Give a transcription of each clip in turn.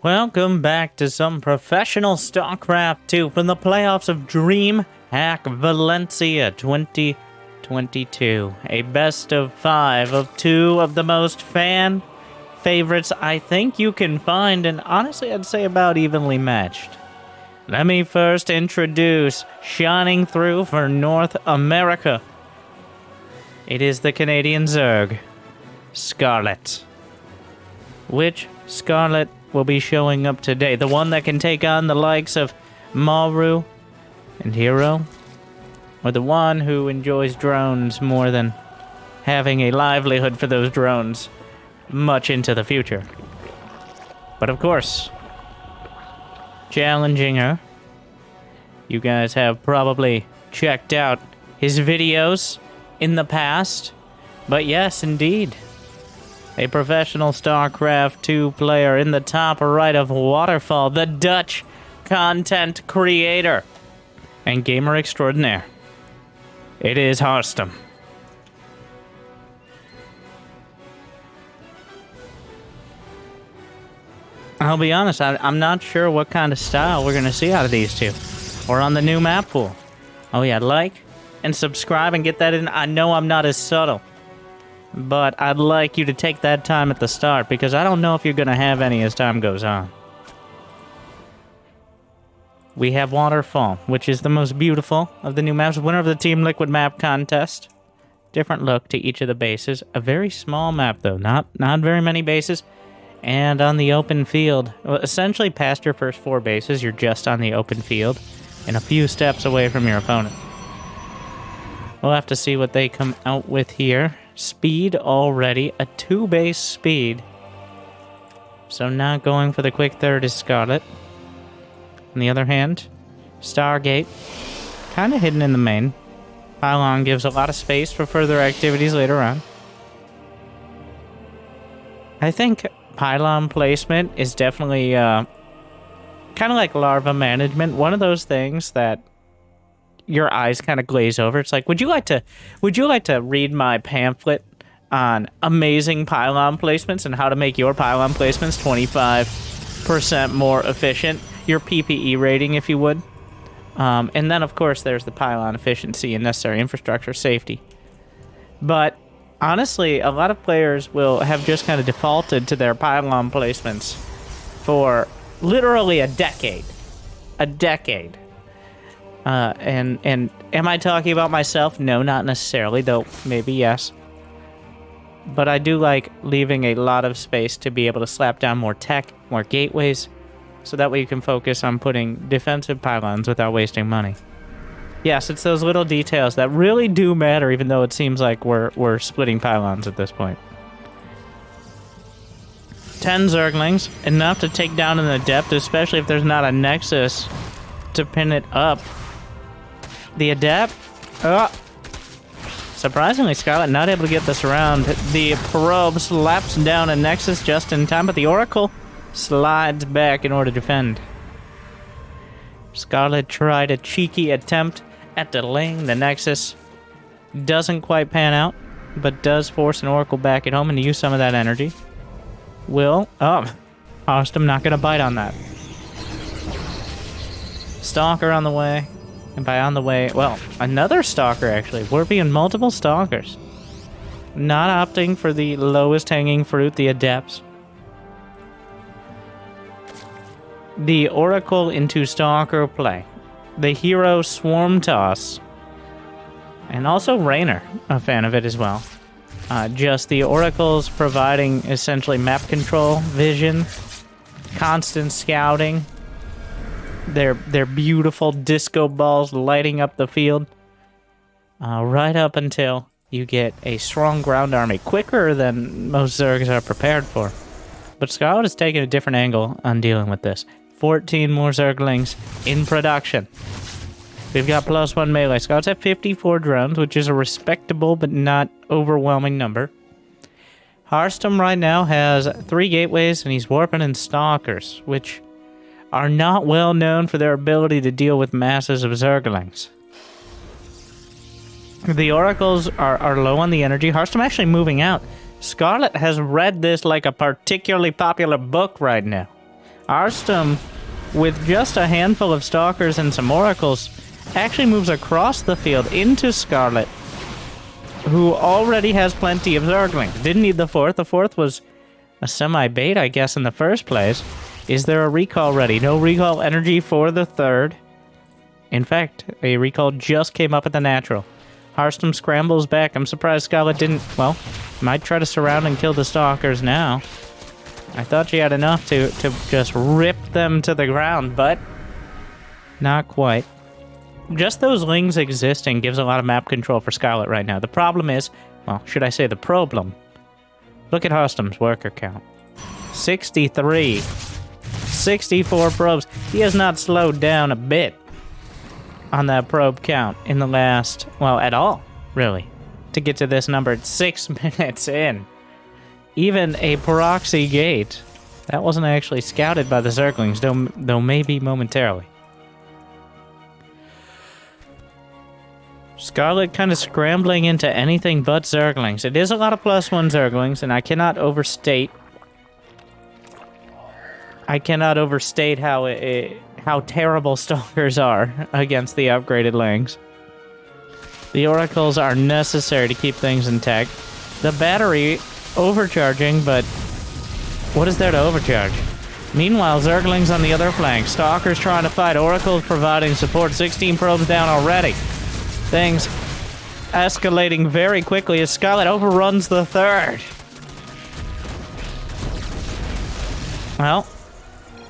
Welcome back to some professional StarCraft 2 from the playoffs of Dreamhack Valencia 2022. A best-of-5 of two of the most fan favorites I think you can find, and honestly I'd say about evenly matched. Let me first introduce shining through for North America. It is the Canadian ZERG, Scarlett. Which Scarlett will be showing up today? The one that can take on the likes of Maru and Hero? Or the one who enjoys drones more than having a livelihood for those drones much into the future? But of course, challenging her, you guys have probably checked out his videos in the past. But yes, indeed, a professional StarCraft 2 player in the top right of Waterfall, the Dutch content creator and gamer extraordinaire. It is Harstem. I'll be honest, I'm not sure what kind of style we're going to see out of these two. Or on the new map pool. Oh yeah, like and subscribe and get that in. I know I'm not as subtle, but I'd like you to take that time at the start, because I don't know if you're going to have any as time goes on. We have Waterfall, which is the most beautiful of the new maps. Winner of the Team Liquid map contest. Different look to each of the bases. A very small map, though. Not very many bases. And on the open field, well, essentially past your first 4 bases, you're just on the open field and a few steps away from your opponent. We'll have to see what they come out with here. Speed already, a 2-base speed. So not going for the quick third is Scarlett. On the other hand, Stargate, kind of hidden in the main. Pylon gives a lot of space for further activities later on. I think pylon placement is definitely kind of like larva management. One of those things that your eyes kind of glaze over. It's like, would you like to read my pamphlet on amazing pylon placements and how to make your pylon placements 25% more efficient? Your PPE rating, if you would. And then, of course, there's the pylon efficiency and necessary infrastructure safety. But honestly, a lot of players will have just kind of defaulted to their pylon placements for literally a decade. A decade. And am I talking about myself? No, not necessarily, though maybe yes. But I do like leaving a lot of space to be able to slap down more tech, more gateways, so that way you can focus on putting defensive pylons without wasting money. Yes, it's those little details that really do matter, even though it seems like we're splitting pylons at this point. 10 Zerglings, enough to take down an Adept, especially if there's not a Nexus to pin it up. The Adept, surprisingly, Scarlett not able to get this around. The Probe slaps down a Nexus just in time, but the Oracle slides back in order to defend. Scarlett tried a cheeky attempt at delaying the Nexus. Doesn't quite pan out, but does force an Oracle back at home and use some of that energy. Harstem not gonna bite on that. Stalker on the way. And by on the way, well, another Stalker actually. We're being multiple Stalkers. Not opting for the lowest hanging fruit, the Adepts. The Oracle into Stalker play. The Hero Swarm Toss. And also Reynor, a fan of it as well. Just the Oracles providing essentially map control, vision, constant scouting. Their beautiful disco balls lighting up the field. Right up until you get a strong ground army, quicker than most Zergs are prepared for. But Scarlett is taking a different angle on dealing with this. 14 more Zerglings in production. We've got +1 melee. Scarlett's at 54 drones, which is a respectable but not overwhelming number. Harstem right now has 3 gateways, and he's warping in Stalkers, which are not well known for their ability to deal with masses of Zerglings. The Oracles are low on the energy. Harstem actually moving out. Scarlett has read this like a particularly popular book right now. Harstem, with just a handful of Stalkers and some Oracles, actually moves across the field into Scarlett, who already has plenty of Zerglings. Didn't need the fourth. The fourth was a semi-bait, I guess, in the first place. Is there a recall ready? No recall energy for the third. In fact, a recall just came up at the natural. Harstem scrambles back. I'm surprised Scarlett didn't, well, might try to surround and kill the Stalkers now. I thought she had enough to just rip them to the ground, but not quite. Just those lings existing gives a lot of map control for Scarlett right now. The problem is, well, should I say the problem? Look at Harstem's worker count. 63. 64 probes. He has not slowed down a bit on that probe count in the last, well, at all, really, to get to this number. It's 6 minutes in. Even a proxy gate. That wasn't actually scouted by the Zerglings, though maybe momentarily. Scarlett kind of scrambling into anything but Zerglings. It is a lot of +1 Zerglings, and I cannot overstate how terrible Stalkers are against the upgraded lings. The Oracles are necessary to keep things intact. The battery overcharging, but what is there to overcharge? Meanwhile, Zerglings on the other flank. Stalkers trying to fight. Oracles providing support. 16 probes down already. Things escalating very quickly as Scarlett overruns the third. Well,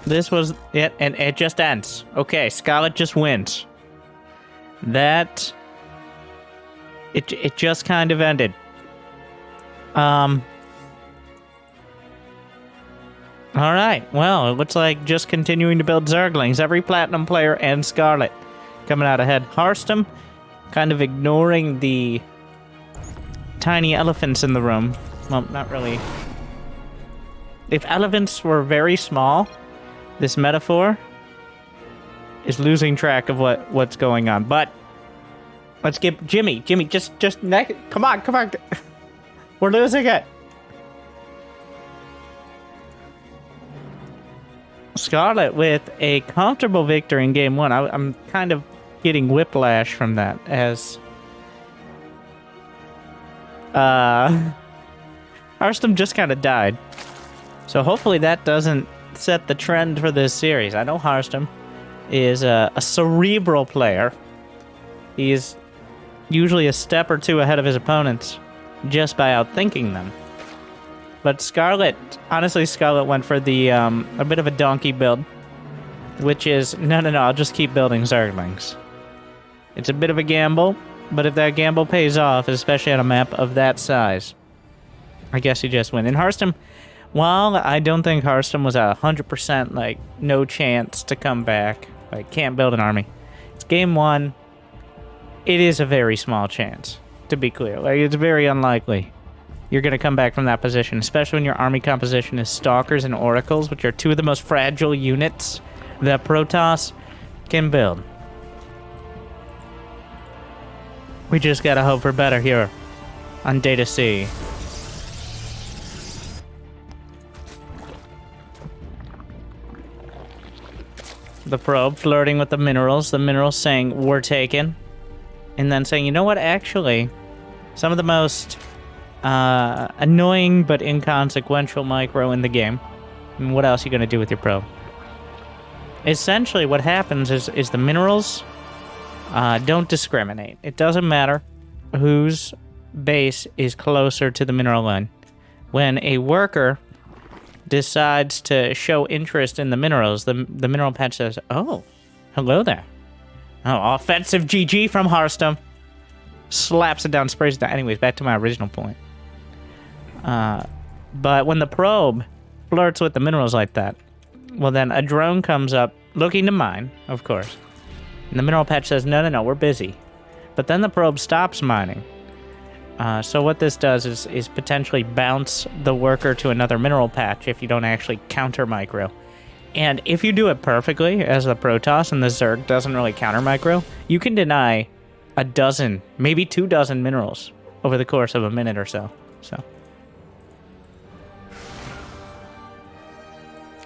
this was it, and it just ends. Okay, Scarlett just wins. It just kind of ended. Alright, well, it looks like just continuing to build Zerglings. Every Platinum player and Scarlett coming out ahead. Harstem kind of ignoring the tiny elephants in the room. Well, not really. If elephants were very small, this metaphor is losing track of what's going on. But let's get Jimmy, just come on. We're losing it. Scarlett with a comfortable victory in game one. I'm kind of getting whiplash from that as Harstem just kind of died. So hopefully that doesn't set the trend for this series. I know Harstem is a cerebral player. He's usually a step or two ahead of his opponents just by outthinking them. But Scarlett, honestly, Scarlett went for the a bit of a donkey build, which is, no, I'll just keep building Zerglings. It's a bit of a gamble, but if that gamble pays off, especially on a map of that size, I guess you just win. And Harstem, while I don't think Harstem was 100%, like, no chance to come back, like, can't build an army. It's game one. It is a very small chance, to be clear. Like, it's very unlikely you're going to come back from that position, especially when your army composition is Stalkers and Oracles, which are two of the most fragile units that Protoss can build. We just gotta hope for better here on Data C. The probe flirting with the minerals saying, we're taken. And then saying, you know what, actually, some of the most annoying but inconsequential micro in the game. And what else are you gonna do with your probe? Essentially, what happens is the minerals don't discriminate. It doesn't matter whose base is closer to the mineral line. When a worker decides to show interest in the minerals, the mineral patch says, oh, hello there. Oh, offensive GG from Harstem. Slaps it down, sprays it down. Anyways, back to my original point. But when the probe flirts with the minerals like that, well, then a drone comes up looking to mine, of course. And the mineral patch says, no, we're busy. But then the probe stops mining. So what this does is potentially bounce the worker to another mineral patch if you don't actually counter micro. And if you do it perfectly, as the Protoss and the Zerg doesn't really counter micro, you can deny a dozen, maybe 24 minerals over the course of a minute or so.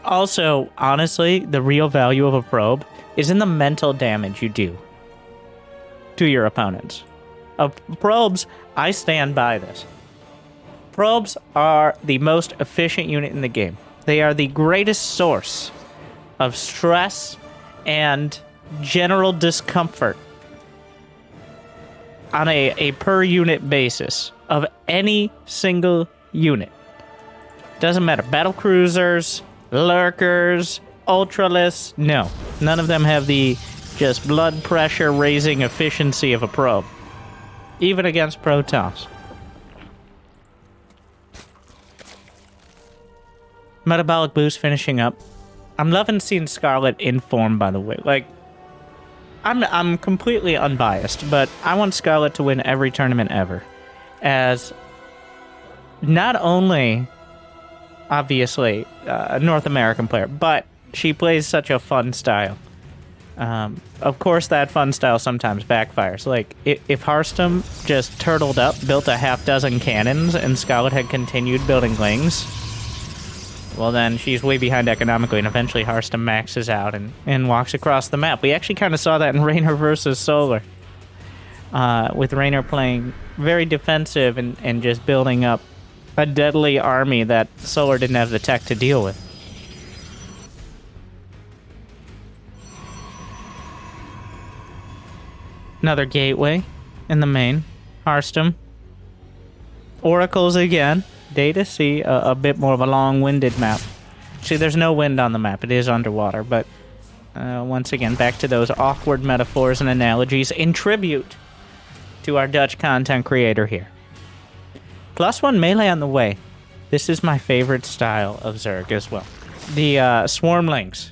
Also, honestly, the real value of a probe is in the mental damage you do to your opponents. Probes, I stand by this. Probes are the most efficient unit in the game. They are the greatest source of stress and general discomfort on a per unit basis of any single unit. Doesn't matter. Battle cruisers, lurkers, ultralists, no. None of them have the just blood pressure raising efficiency of a probe. Even against Protoss. Metabolic boost finishing up. I'm loving seeing Scarlett in form, by the way. Like, I'm completely unbiased, but I want Scarlett to win every tournament ever. As not only, obviously, a North American player, but she plays such a fun style. Of course, that fun style sometimes backfires. Like, if Harstem just turtled up, built a half dozen cannons, and Scarlett had continued building lings, well then, she's way behind economically, and eventually Harstem maxes out and walks across the map. We actually kind of saw that in Reynor versus Solar. With Reynor playing very defensive and just building up a deadly army that Solar didn't have the tech to deal with. Another gateway in the main. Harstem. Oracles again. Data, see a bit more of a long-winded map. See, there's no wind on the map. It is underwater, but once again, back to those awkward metaphors and analogies in tribute to our Dutch content creator here. +1 melee on the way. This is my favorite style of Zerg as well. The Swarmlings,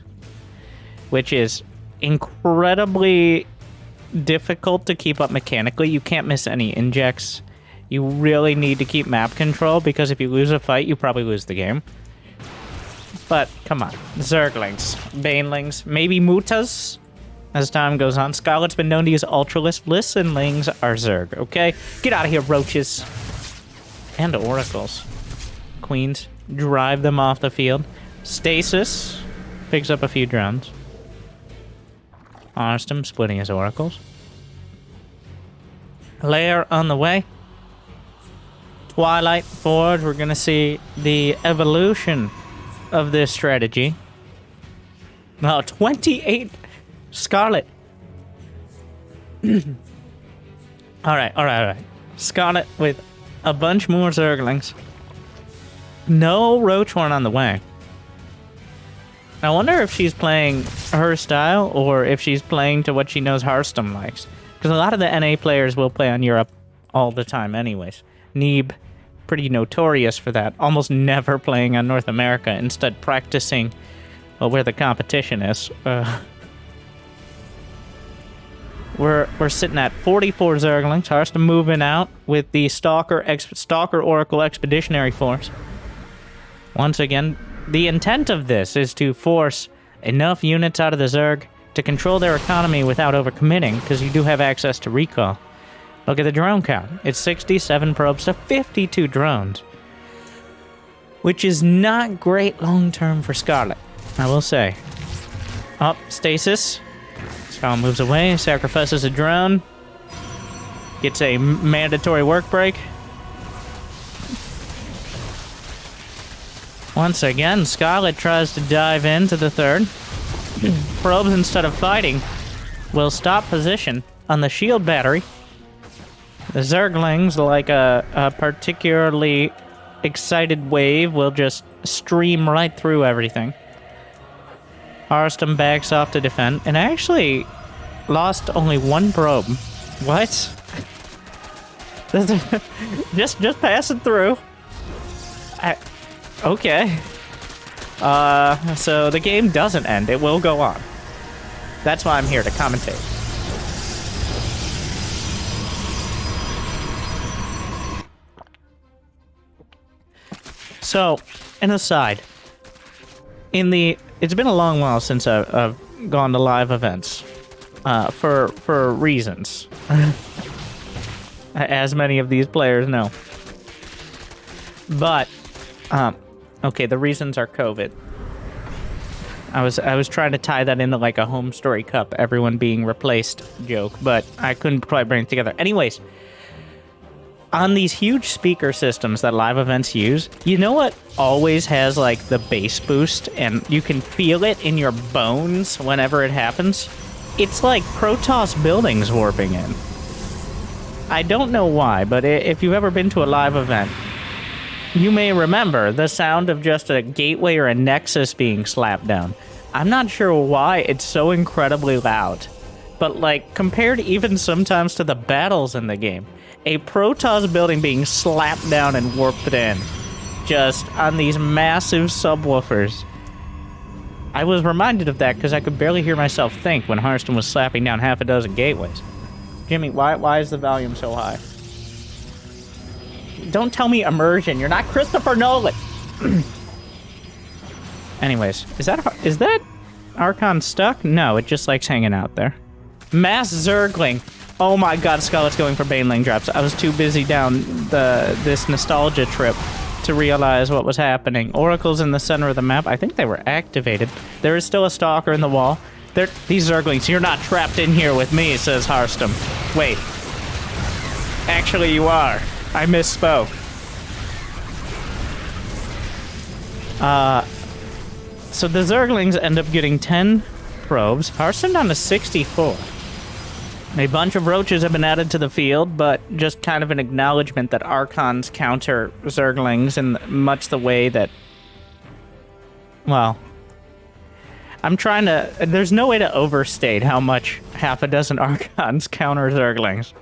which is incredibly difficult to keep up mechanically. You can't miss any injects. You really need to keep map control, because if you lose a fight, you probably lose the game. But, come on. Zerglings, Banelings, maybe Mutas as time goes on. Scarlett's been known to use Ultralists. Listenlings are Zerg, okay? Get out of here, roaches. And Oracles. Queens, drive them off the field. Stasis picks up a few drones. Harstem splitting his Oracles. Lair on the way. Twilight Forge, we're going to see the evolution of this strategy. Wow, 28 Scarlett. Alright. Scarlett with a bunch more Zerglings. No Roachhorn on the way. I wonder if she's playing her style or if she's playing to what she knows Harstem likes. Because a lot of the NA players will play on Europe all the time anyways. Neeb, pretty notorious for that. Almost never playing on North America, instead practicing where the competition is. We're sitting at 44 Zerglings. Harstem moving out with the Stalker Oracle Expeditionary Force. Once again, the intent of this is to force enough units out of the Zerg to control their economy without overcommitting, because you do have access to recall. Look at the drone count. It's 67 probes to 52 drones. Which is not great long-term for Scarlett, I will say. Up, Stasis. Scarlett moves away, sacrifices a drone. Gets a mandatory work break. Once again, Scarlett tries to dive into the third. Probes, instead of fighting, will stop position on the shield battery. The Zerglings, like a particularly excited wave, will just stream right through everything. Harstem backs off to defend, and I actually lost only one probe. What? just passing through. Okay. So the game doesn't end. It will go on. That's why I'm here to commentate. So, an aside. It's been a long while since I've gone to live events. For reasons. As many of these players know. But, okay, the reasons are COVID. I was trying to tie that into like a home story cup, everyone being replaced joke, but I couldn't quite bring it together. Anyways, on these huge speaker systems that live events use, you know what always has like the bass boost and you can feel it in your bones whenever it happens? It's like Protoss buildings warping in. I don't know why, but if you've ever been to a live event, you may remember the sound of just a gateway or a nexus being slapped down. I'm not sure why it's so incredibly loud, but like compared even sometimes to the battles in the game, a Protoss building being slapped down and warped in, just on these massive subwoofers. I was reminded of that because I could barely hear myself think when Harstem was slapping down half a dozen gateways. Jimmy, why is the volume so high? Don't tell me immersion. You're not Christopher Nolan. Anyways, is that Archon stuck? No, it just likes hanging out there. Mass Zergling. Oh my god, Scarlett's going for Baneling drops. I was too busy down this nostalgia trip to realize what was happening. Oracle's in the center of the map. I think they were activated. There is still a Stalker in the wall. These Zerglings, you're not trapped in here with me, says Harstem. Wait. Actually, you are. I misspoke. So the Zerglings end up getting 10 probes. Harstem down to 64. A bunch of roaches have been added to the field, but just kind of an acknowledgement that Archons counter Zerglings in much the way that... Well... I'm trying to... There's no way to overstate how much half a dozen Archons counter Zerglings.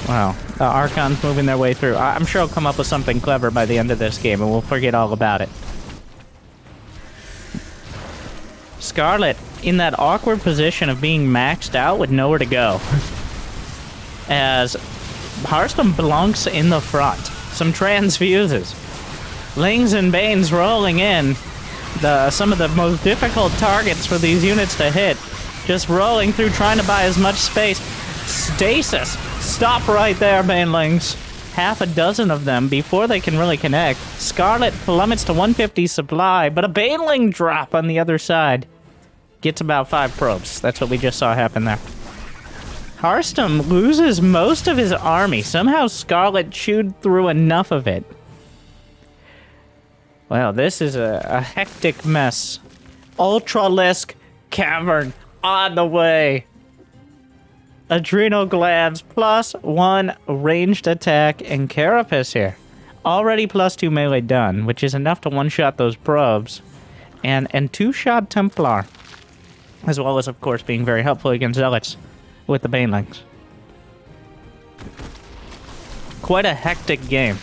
Wow. The Archons moving their way through. I'm sure I'll come up with something clever by the end of this game, and we'll forget all about it. Scarlett, in that awkward position of being maxed out with nowhere to go. As Harstem blunks in the front. Some transfuses. Lings and Banes rolling in. Some of the most difficult targets for these units to hit. Just rolling through, trying to buy as much space. Stasis! Stop right there, Banelings. Half a dozen of them before they can really connect. Scarlett plummets to 150 supply, but a Baneling drop on the other side. Gets about 5 probes. That's what we just saw happen there. Harstem loses most of his army. Somehow Scarlett chewed through enough of it. Well, this is a hectic mess. Ultralisk Cavern on the way. Adrenal glands +1 ranged attack and Carapace here. Already +2 melee done, which is enough to one-shot those probes. And two-shot Templar. As well as, of course, being very helpful against Zealots with the Banelings. Quite a hectic game.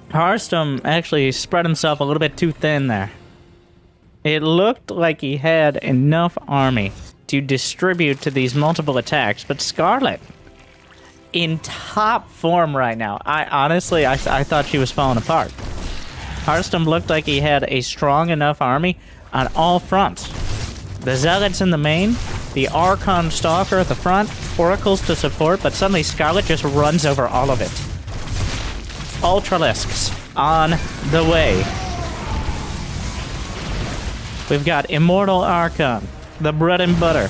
Harstem actually spread himself a little bit too thin there. It looked like he had enough army to distribute to these multiple attacks, but Scarlett, in top form right now. Honestly, I thought she was falling apart. Harstem looked like he had a strong enough army on all fronts. The Zealots in the main, the Archon Stalker at the front, Oracles to support, but suddenly Scarlett just runs over all of it. Ultralisks on the way. We've got Immortal Archon, the bread and butter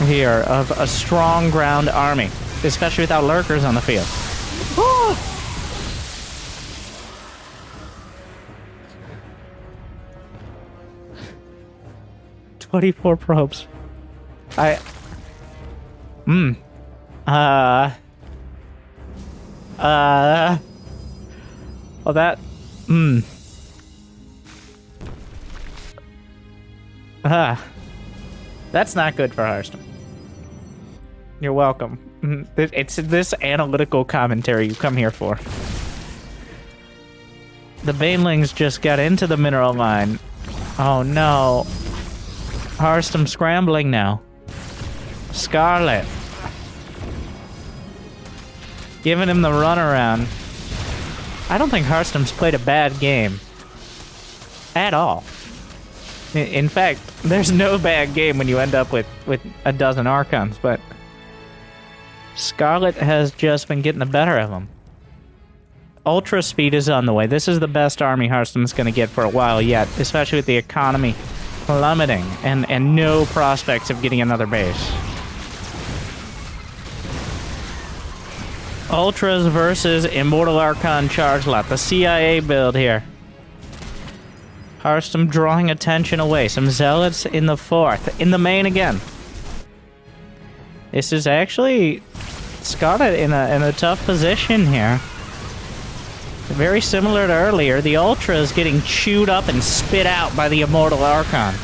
here of a strong ground army, especially without lurkers on the field. Woo! 24 probes. Well, that... That's not good for Harstem. You're welcome. It's this analytical commentary you come here for. The Banelings just got into the mineral line. Oh no. Harstem scrambling now. Scarlett. Giving him the runaround. I don't think Harstem's played a bad game. At all. In fact, there's no bad game when you end up with a dozen Archons, but Scarlett has just been getting the better of him. Ultra speed is on the way. This is the best army Harstem's going to get for a while yet, especially with the economy plummeting and no prospects of getting another base. Ultras versus Immortal Archon Charge Lot, the CIA build here. Harstem drawing attention away. Some Zealots in the 4th. In the main again. This is actually Scarlett in a tough position here. Very similar to earlier, the Ultra is getting chewed up and spit out by the Immortal Archon.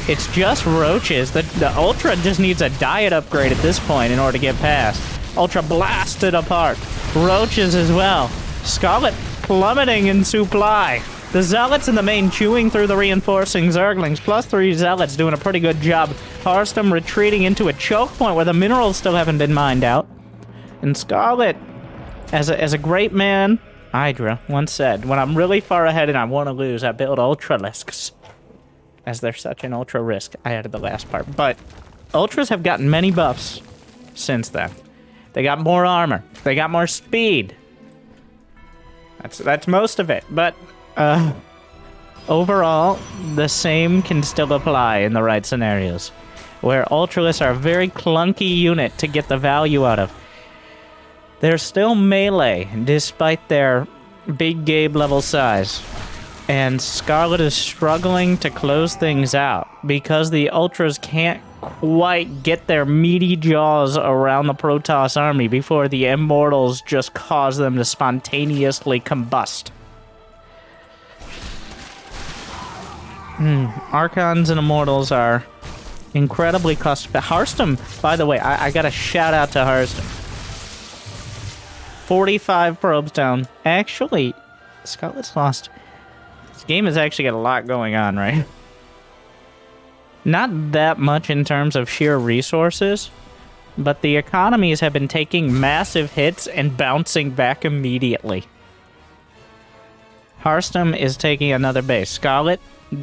It's just roaches. The Ultra just needs a diet upgrade at this point in order to get past. Ultra blasted apart. Roaches as well. Scarlett plummeting in supply. The Zealots in the main chewing through the reinforcing Zerglings. +3 Zealots doing a pretty good job. Harstem retreating into a choke point where the minerals still haven't been mined out. And Scarlett, as a great man, Hydra once said, when I'm really far ahead and I want to lose, I build Ultralisks. As they're such an Ultra risk. I added the last part. But Ultras have gotten many buffs since then. They got more armor. They got more speed. That's most of it. But overall, the same can still apply in the right scenarios. Where Ultralists are a very clunky unit to get the value out of. They're still melee, despite their big Gabe level size. And Scarlett is struggling to close things out because the Ultras can't quite get their meaty jaws around the Protoss army before the Immortals just cause them to spontaneously combust. Archons and Immortals are incredibly cost. Harstem, by the way, I got a shout out to Harstem. 45 probes down. Actually, Scarlett's lost. This game has actually got a lot going on, right? Not that much in terms of sheer resources, but the economies have been taking massive hits and bouncing back immediately. Harstem is taking another base. Scarlett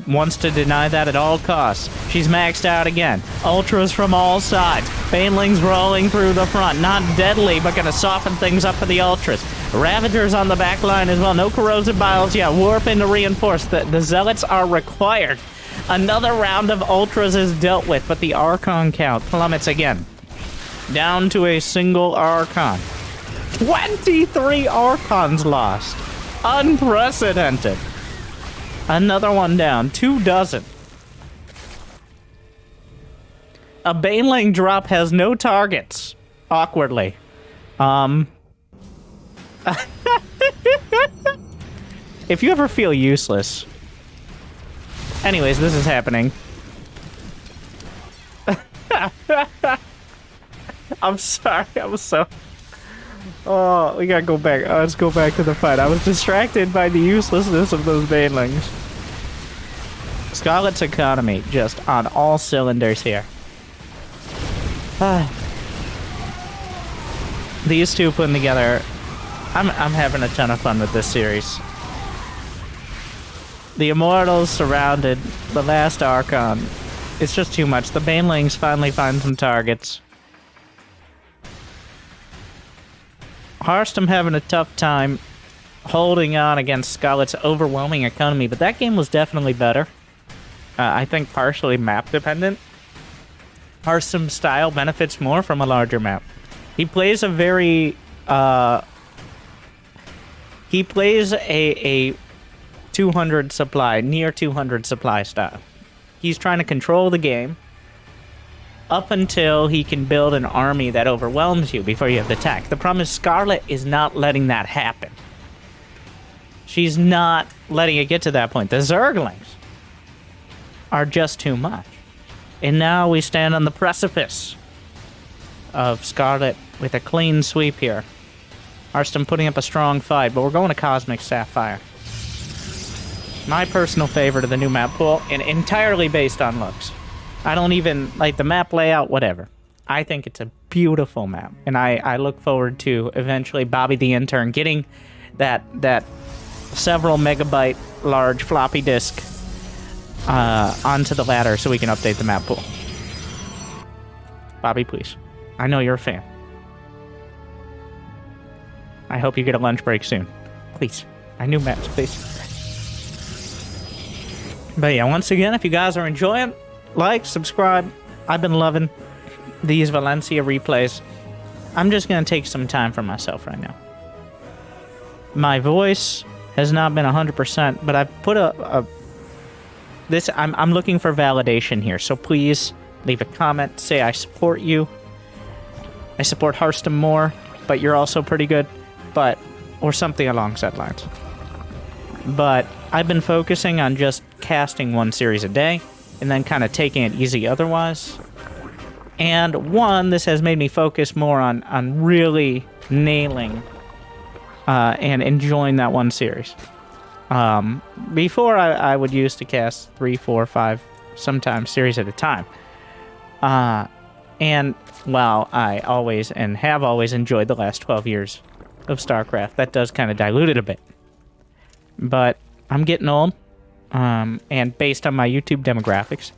wants to deny that at all costs. She's maxed out again. Ultras from all sides. Banelings rolling through the front. Not deadly, but gonna soften things up for the Ultras. Ravagers on the back line as well. No corrosive biles yet. Warp in to reinforce. The Zealots are required. Another round of Ultras is dealt with, but the Archon count plummets again. Down to a single Archon. 23 Archons lost. Unprecedented. Another one down. 24. A Baneling drop has no targets. Awkwardly. If you ever feel useless. Anyways, this is happening. I'm sorry. I'm so... Oh, we gotta go back. Let's go back to the fight. I was distracted by the uselessness of those Banelings. Scarlett's economy just on all cylinders here. These two putting together... I'm having a ton of fun with this series. The Immortals surrounded the last Archon. It's just too much. The Banelings finally find some targets. Harstem having a tough time holding on against Scarlett's overwhelming economy, but that game was definitely better. I think partially map dependent. Harstem's style benefits more from a larger map. He plays a very... he plays a 200 supply, near 200 supply style. He's trying to control the game up until he can build an army that overwhelms you before you have to attack. The problem is Scarlett is not letting that happen. She's not letting it get to that point. The Zerglings are just too much. And now we stand on the precipice of Scarlett with a clean sweep here. Harstem putting up a strong fight, but we're going to Cosmic Sapphire. My personal favorite of the new map pool, and entirely based on looks. I don't even like the map layout, whatever. I think it's a beautiful map, and I look forward to eventually Bobby the Intern getting that several megabyte large floppy disk onto the ladder so we can update the map pool. Bobby, please. I know you're a fan. I hope you get a lunch break soon. please. My new maps, please. But yeah, once again, if you guys are enjoying, like, subscribe. I've been loving these Valencia replays. I'm just going to take some time for myself right now. My voice has not been 100%, but I've put I'm looking for validation here, so please leave a comment, say I support you. I support Harstem more, but you're also pretty good, or something along that lines. But I've been focusing on just casting one series a day, and then kind of taking it easy otherwise. And this has made me focus more on really nailing and enjoying that one series. Before I would used to cast 3, 4, 5, sometimes series at a time. And while I always and have always enjoyed the last 12 years of StarCraft, that does kind of dilute it a bit. But I'm getting old, and based on my YouTube demographics,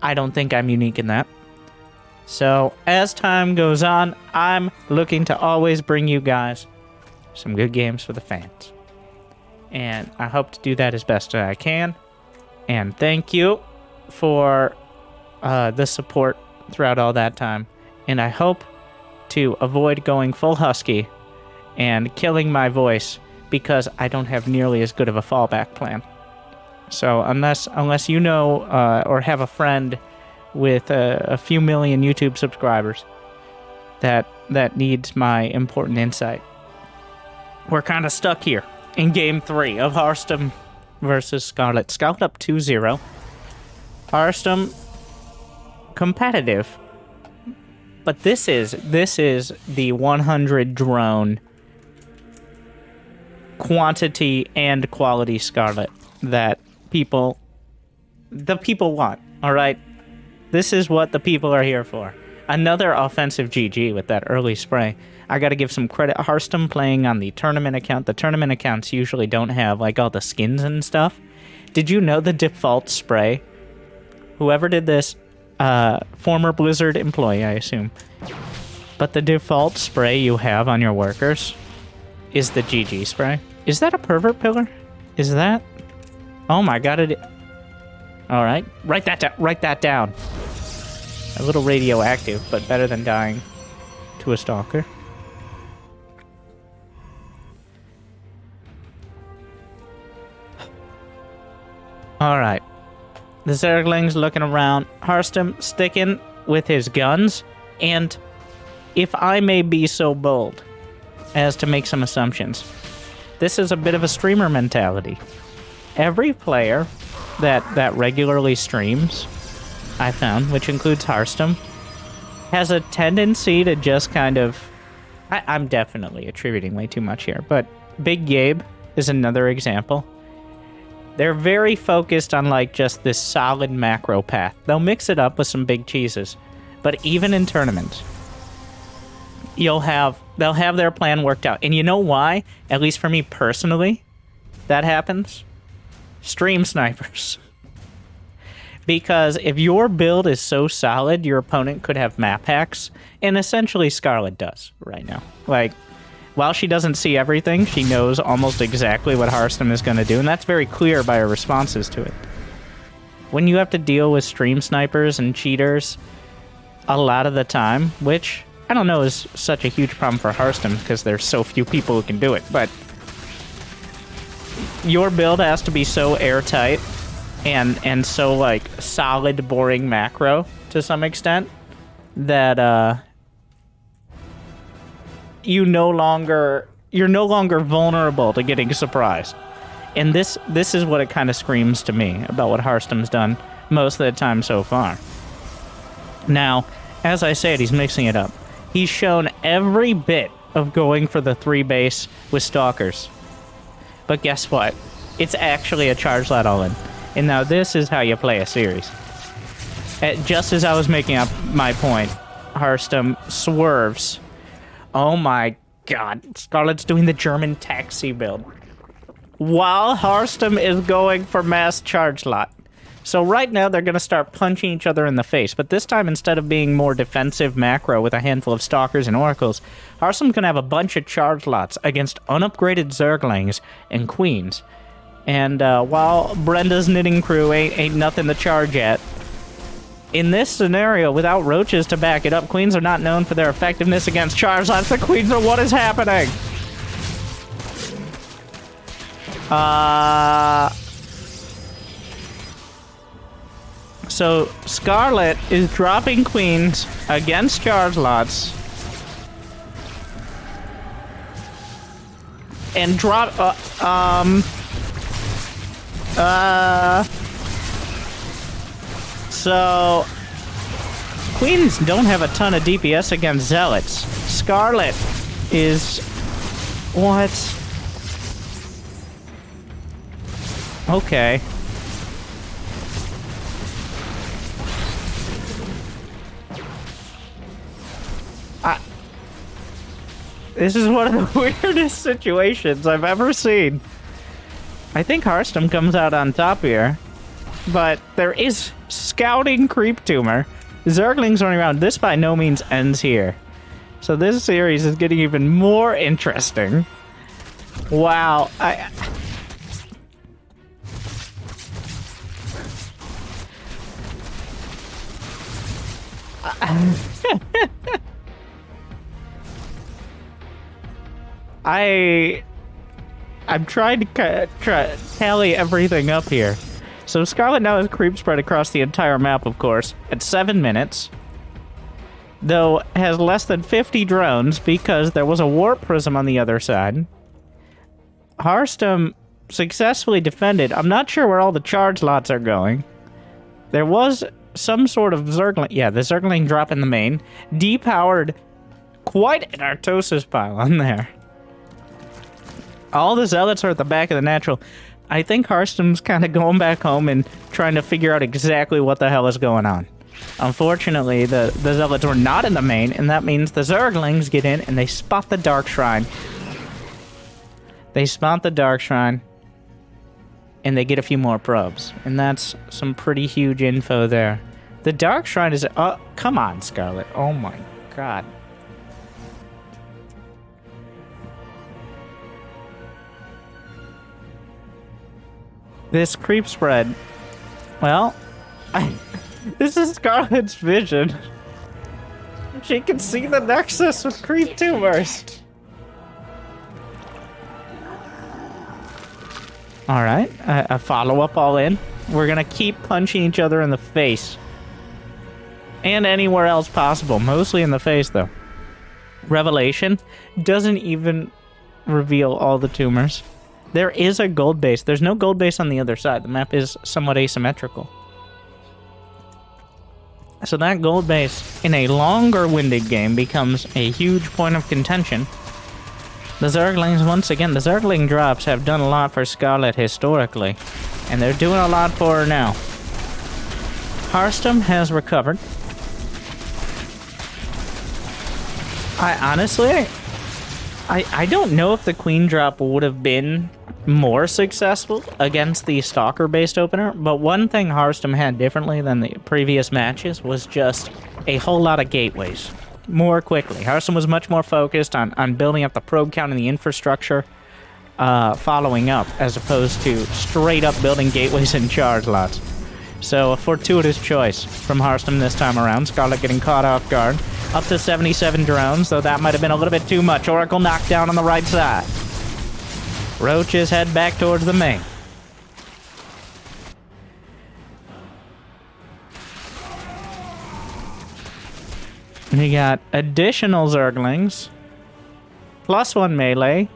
I don't think I'm unique in that. So as time goes on, I'm looking to always bring you guys some good games for the fans. And I hope to do that as best as I can. And thank you for the support throughout all that time. And I hope to avoid going full husky and killing my voice because I don't have nearly as good of a fallback plan. So unless you know or have a friend with a few million YouTube subscribers that needs my important insight, we're kind of stuck here in Game 3 of Harstem versus Scarlett. Scarlett up 2-0. Harstem competitive. But this is the 100 drone quantity and quality Scarlett that the people want, all right? This is what the people are here for. Another offensive GG with that early spray. I got to give some credit. Harstem playing on the tournament account. The tournament accounts usually don't have like all the skins and stuff. Did you know the default spray? Whoever did this, former Blizzard employee, I assume. But the default spray you have on your workers is the GG spray. Is that a pervert pillar? Is that? Oh my god, it... Alright, write that down. A little radioactive, but better than dying to a stalker. Alright. The Zergling's looking around. Harstem sticking with his guns. And if I may be so bold as to make some assumptions, this is a bit of a streamer mentality. Every player that regularly streams, I found, which includes Harstem, has a tendency to just kind of... I'm definitely attributing way too much here, but Big Gabe is another example. They're very focused on like just this solid macro path. They'll mix it up with some big cheeses, but even in tournaments, they'll have their plan worked out. And you know why? At least for me personally, that happens. Stream snipers. Because if your build is so solid, your opponent could have map hacks, and essentially Scarlett does right now. Like, while she doesn't see everything, she knows almost exactly what Harstem is going to do, and that's very clear by her responses to it. When you have to deal with stream snipers and cheaters a lot of the time, which I don't know is such a huge problem for Harstem because there's so few people who can do it, but your build has to be so airtight and so like solid, boring macro to some extent that you're no longer vulnerable to getting surprised. And this is what it kind of screams to me about what Harstem's done most of the time so far. Now, as I said, he's mixing it up. He's shown every bit of going for the 3 base with Stalkers. But guess what? It's actually a charge let all in. And now this is how you play a series. Just as I was making up my point, Harstem swerves. Oh my god, Scarlett's doing the German taxi build. While Harstem is going for mass charge lot. So right now they're going to start punching each other in the face, but this time instead of being more defensive macro with a handful of Stalkers and Oracles, Harstem's going to have a bunch of charge lots against unupgraded Zerglings and Queens. And while Brenda's knitting crew ain't nothing to charge at, in this scenario, without roaches to back it up, Queens are not known for their effectiveness against charge lots. The Queens are what is happening? So Scarlett is dropping Queens against charge lots. And drop, so Queens don't have a ton of DPS against Zealots. Scarlett is... what? Okay. This is one of the weirdest situations I've ever seen. I think Harstem comes out on top here, but there is scouting creep tumor. Zerglings running around. This by no means ends here. So this series is getting even more interesting. Wow. I'm trying to tally everything up here. So Scarlett now has creep spread across the entire map, of course, at 7 minutes. Though has less than 50 drones because there was a warp prism on the other side. Harstem successfully defended. I'm not sure where all the charge lots are going. There was some sort of Zergling. Yeah, the Zergling drop in the main. Depowered quite an Artosis pylon there. All the Zealots are at the back of the natural. I think Harstem's kind of going back home and trying to figure out exactly what the hell is going on. Unfortunately, the Zealots were not in the main, and that means the Zerglings get in and they spot the Dark Shrine. They spot the Dark Shrine, and they get a few more probes. And that's some pretty huge info there. The Dark Shrine is... come on, Scarlett. Oh my god. This creep spread. Well, this is Scarlett's vision. She can see the nexus with creep tumors. Alright, a follow-up all in. We're gonna keep punching each other in the face. And anywhere else possible. Mostly in the face, though. Revelation doesn't even reveal all the tumors. There is a gold base. There's no gold base on the other side. The map is somewhat asymmetrical. So that gold base in a longer-winded game becomes a huge point of contention. The Zerglings, once again, the Zergling drops have done a lot for Scarlett historically, and they're doing a lot for her now. Harstem has recovered. I don't know if the Queen drop would have been more successful against the Stalker-based opener, but one thing Harstem had differently than the previous matches was just a whole lot of gateways. More quickly. Harstem was much more focused on building up the probe count and the infrastructure, following up, as opposed to straight up building gateways and charge lots. So a fortuitous choice from Harstem this time around. Scarlett getting caught off guard. Up to 77 drones, though that might have been a little bit too much. Oracle knockdown on the right side. Roaches head back towards the main. We got additional Zerglings. +1 melee.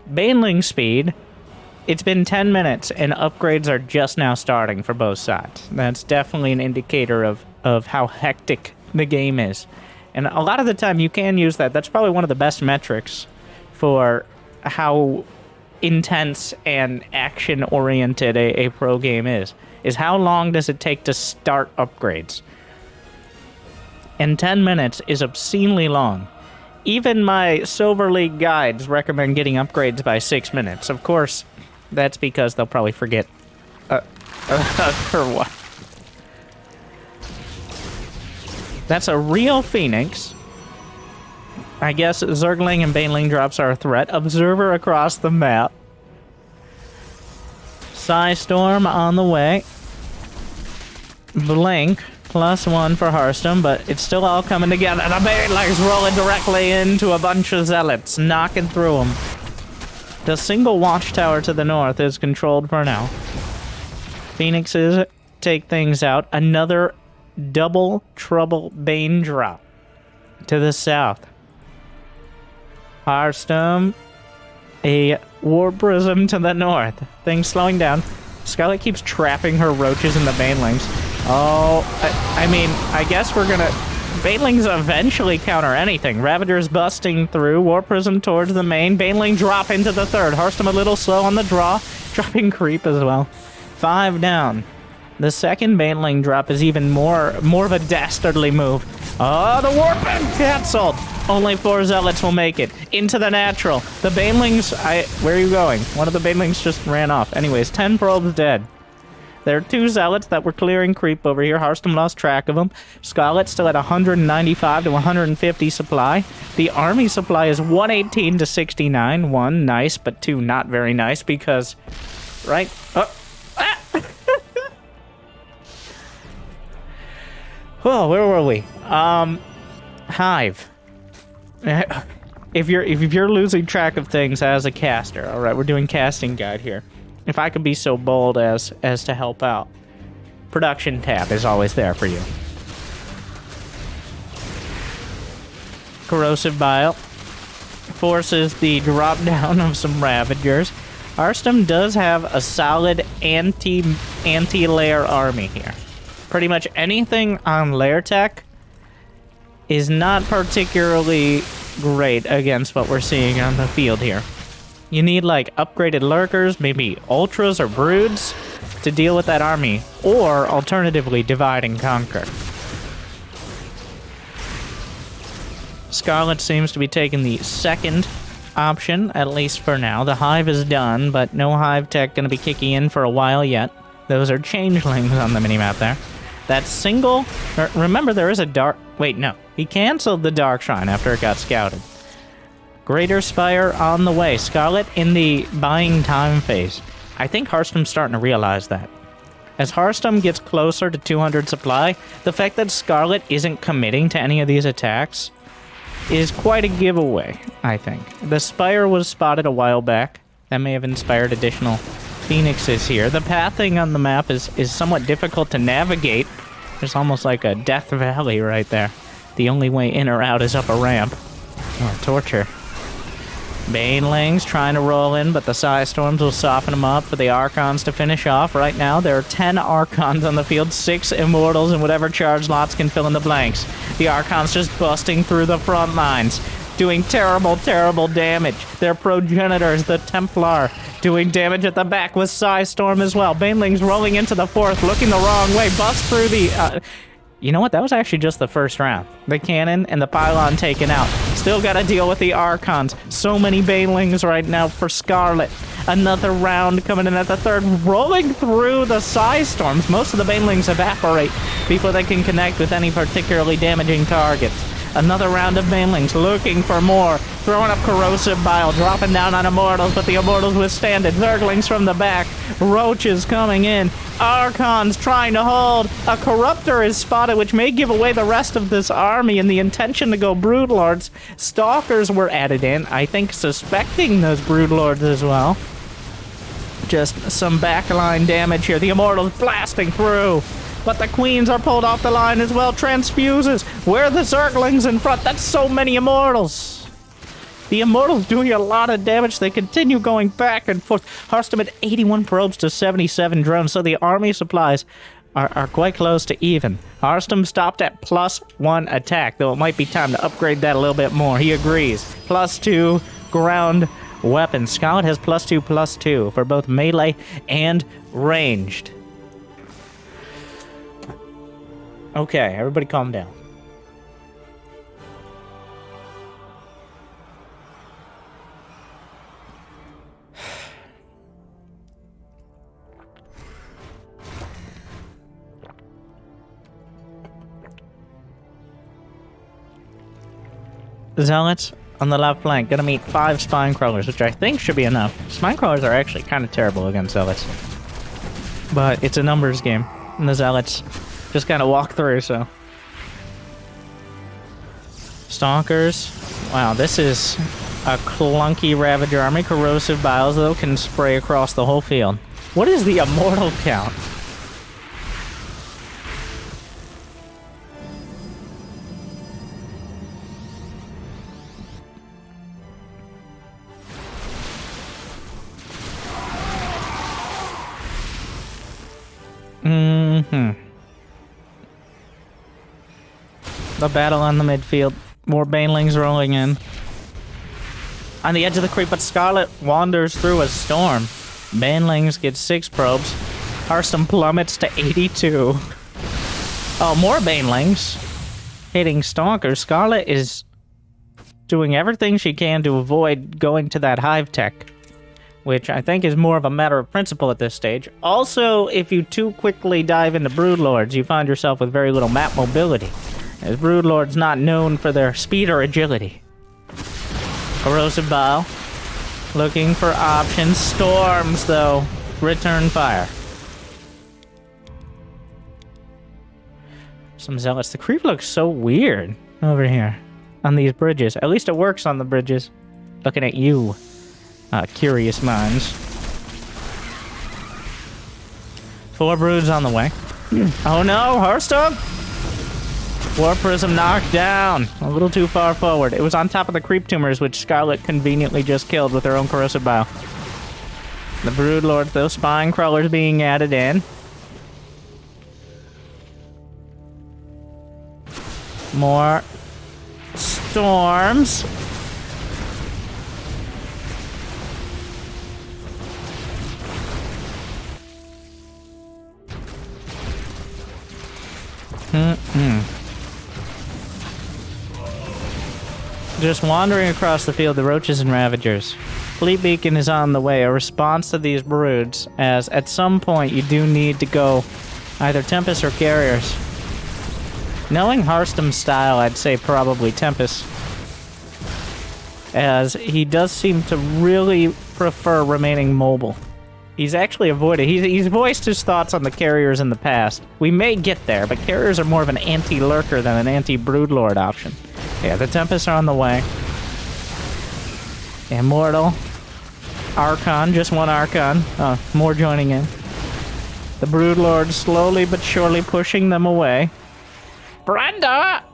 Baneling speed. It's been 10 minutes, and upgrades are just now starting for both sides. That's definitely an indicator of how hectic the game is. And a lot of the time you can use that. That's probably one of the best metrics for how intense and action-oriented a pro game is how long does it take to start upgrades. And 10 minutes is obscenely long. Even my Silver League guides recommend getting upgrades by 6 minutes. Of course, that's because they'll probably forget For what? That's a real Phoenix. I guess Zergling and Baneling drops are a threat. Observer across the map. Psystorm on the way. Blink. +1 for Harstem, but it's still all coming together. The Baneling's rolling directly into a bunch of Zealots, knocking through them. The single watchtower to the north is controlled for now. Phoenixes take things out. Another double trouble Bane drop to the south. Harstem, a War Prism to the north. Things slowing down. Scarlett keeps trapping her roaches in the Banelings. Oh, I mean, I guess we're gonna... Banelings eventually counter anything. Ravager's busting through. War Prism towards the main. Baneling drop into the third. Harstem a little slow on the draw. Dropping creep as well. 5 down. The second Baneling drop is even more of a dastardly move. Oh, the Warping canceled. Only 4 Zealots will make it. Into the natural. The Banelings... Where are you going? One of the Banelings just ran off. Anyways, 10 probes dead. There are 2 Zealots that were clearing creep over here. Harstem lost track of them. Scarlett still at 195 to 150 supply. The army supply is 118 to 69. 1, nice, but 2, not very nice because... Right? Oh. Ah! Oh, where were we? Hive. If you're losing track of things as a caster, all right, we're doing casting guide here. If I could be so bold as to help out, production tab is always there for you. Corrosive Bile forces the drop down of some Ravagers. Harstem does have a solid anti-lair army here. Pretty much anything on lair tech is not particularly great against what we're seeing on the field here. You need, like, upgraded lurkers, maybe ultras or broods to deal with that army, or alternatively, divide and conquer. Scarlett seems to be taking the second option, at least for now. The Hive is done, but no Hive tech going to be kicking in for a while yet. Those are changelings on the minimap there. That single... Remember, there is a dark... Wait, no. He canceled the Dark Shrine after it got scouted. Greater Spire on the way. Scarlett in the buying time phase. I think Harstem's starting to realize that. As Harstem gets closer to 200 supply, the fact that Scarlett isn't committing to any of these attacks is quite a giveaway, I think. The Spire was spotted a while back. That may have inspired additional Phoenixes here. The pathing on the map is somewhat difficult to navigate. There's almost like a Death Valley right there. The only way in or out is up a ramp. Oh, torture. Banelings trying to roll in, but the Psystorms will soften them up for the Archons to finish off. Right now, there are 10 Archons on the field, 6 Immortals, and whatever charge lots can fill in the blanks. The Archons just busting through the front lines, doing terrible, terrible damage. Their progenitors, the Templar, doing damage at the back with Psystorm as well. Banelings rolling into the fourth, looking the wrong way, bust through the... You know what? That was actually just the first round. The cannon and the pylon taken out. Still got to deal with the Archons. So many Banelings right now for Scarlett. Another round coming in at the third, rolling through the Psystorms. Most of the Banelings evaporate before they can connect with any particularly damaging targets. Another round of Banelings looking for more. Throwing up Corrosive Bile, dropping down on Immortals, but the Immortals withstand it. Zerglings from the back. Roaches coming in. Archons trying to hold. A Corruptor is spotted, which may give away the rest of this army and the intention to go Broodlords. Stalkers were added in, I think suspecting those Broodlords as well. Just some backline damage here. The Immortals blasting through. But the Queens are pulled off the line as well. Transfuses. Where are the Zerglings in front? That's so many Immortals. The Immortals doing a lot of damage. They continue going back and forth. Harstem at 81 probes to 77 drones. So the army supplies are quite close to even. Harstem stopped at +1 attack, though it might be time to upgrade that a little bit more. He agrees. +2 ground weapons. Scarlett has +2/+2 for both melee and ranged. Okay, everybody calm down. Zealots on the left flank. Gonna meet 5 spine crawlers, which I think should be enough. Spine crawlers are actually kind of terrible against Zealots. But it's a numbers game. And the Zealots just kind of walk through, so. Stalkers. Wow, this is a clunky Ravager army. Corrosive Biles, though, can spray across the whole field. What is the immortal count? The battle on the midfield. More banelings rolling in. On the edge of the creep, but Scarlett wanders through a storm. Banelings get 6 probes. Harstem plummets to 82. Oh, more banelings. Hitting Stalkers. Scarlett is doing everything she can to avoid going to that hive tech, which I think is more of a matter of principle at this stage. Also, if you too quickly dive into Broodlords, you find yourself with very little map mobility, as Broodlords not known for their speed or agility. Corrosive Bile, looking for options. Storms, though, return fire. Some Zealots. The creep looks so weird over here on these bridges. At least it works on the bridges. Looking at you. Curious minds. 4 broods on the way. Oh no, Harstem! War Prism knocked down. A little too far forward. It was on top of the creep tumors, which Scarlett conveniently just killed with her own corrosive bile. The Broodlords, those spine crawlers being added in. More storms. Just wandering across the field, the Roaches and Ravagers. Fleet Beacon is on the way, a response to these broods, as at some point you do need to go either Tempest or Carriers. Knowing Harstem's style, I'd say probably Tempest, as he does seem to really prefer remaining mobile. He's actually avoided. He's voiced his thoughts on the Carriers in the past. We may get there, but Carriers are more of an anti-lurker than an anti-Broodlord option. Yeah, the Tempests are on the way. Immortal. Archon, just one Archon. Oh, more joining in. The Broodlord slowly but surely pushing them away. Brenda!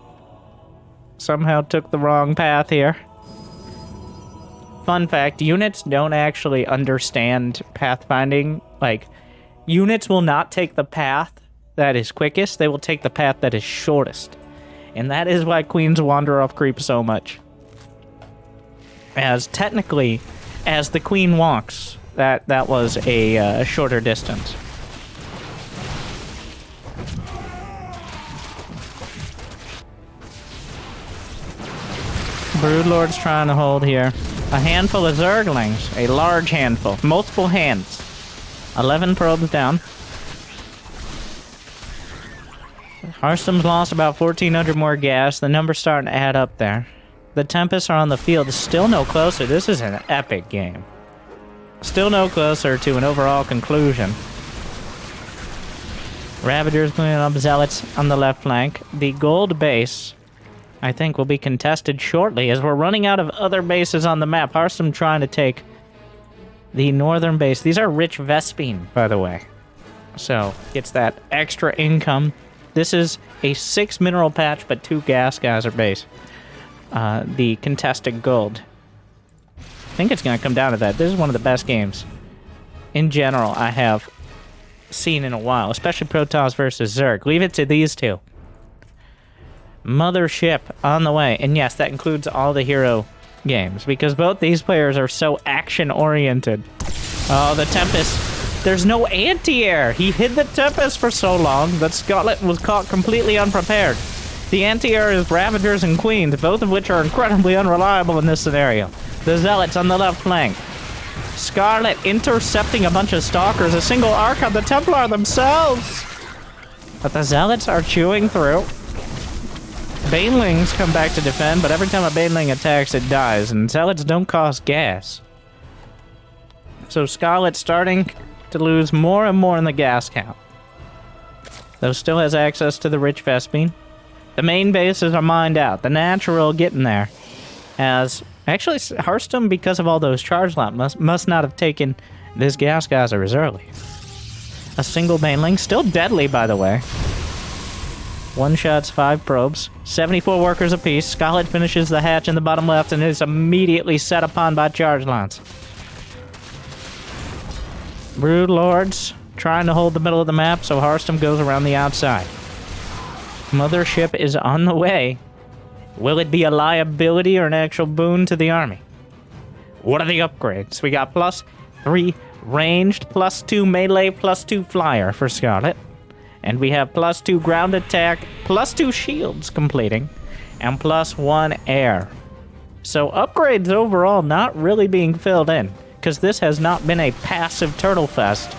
Somehow took the wrong path here. Fun fact, units don't actually understand pathfinding. Like, units will not take the path that is quickest, they will take the path that is shortest. And that is why Queens wander off creep so much. As technically, as the Queen walks, that was a shorter distance. Broodlord's trying to hold here. A handful of Zerglings, a large handful, multiple hands. 11 probes down. Harstem's lost about 1,400 more gas. The number's starting to add up there. The Tempests are on the field. Still no closer. This is an epic game. Still no closer to an overall conclusion. Ravagers cleaning up Zealots on the left flank. The gold base, I think, will be contested shortly as we're running out of other bases on the map. Harstem trying to take the northern base. These are rich Vespine, by the way. So, gets that extra income. This is a 6 mineral patch, but 2 gas geyser base. The contested gold. I think it's going to come down to that. This is one of the best games, in general, I have seen in a while. Especially Protoss versus Zerg. Leave it to these two. Mothership on the way. And yes, that includes all the hero games, because both these players are so action-oriented. Oh, the Tempest. There's no anti-air. He hid the Tempest for so long that Scarlett was caught completely unprepared. The anti-air is Ravagers and Queens, both of which are incredibly unreliable in this scenario. The Zealots on the left flank. Scarlett intercepting a bunch of Stalkers, a single arc on the Templar themselves. But the Zealots are chewing through. Banelings come back to defend, but every time a Baneling attacks, it dies, and Zealots don't cost gas. So Scarlett's starting to lose more and more in the gas count. Though still has access to the rich Vespine. The main bases are mined out. The natural getting there. As actually, Harstem, because of all those charge lamps, must not have taken this gas geyser as early. A single Baneling, still deadly, by the way. One shots, 5 probes, 74 workers apiece. Scarlett finishes the hatch in the bottom left and is immediately set upon by charge lines. Brood Lords trying to hold the middle of the map, so Harstem goes around the outside. Mothership is on the way. Will it be a liability or an actual boon to the army? What are the upgrades? We got +3 ranged, +2 melee, +2 flyer for Scarlett. And we have +2 ground attack, +2 shields completing, and +1 air. So upgrades overall not really being filled in, because this has not been a passive turtle fest.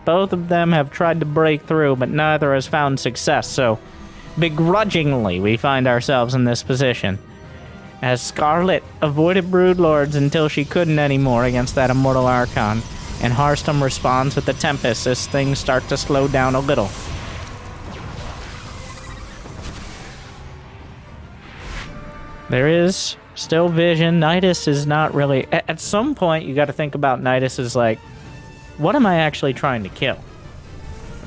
Both of them have tried to break through, but neither has found success, so begrudgingly we find ourselves in this position. As Scarlett avoided Broodlords until she couldn't anymore against that Immortal Archon, and Harstem responds with the Tempest as things start to slow down a little. There is still vision. Nidus is not really... At some point, you got to think about Nidus as like, what am I actually trying to kill?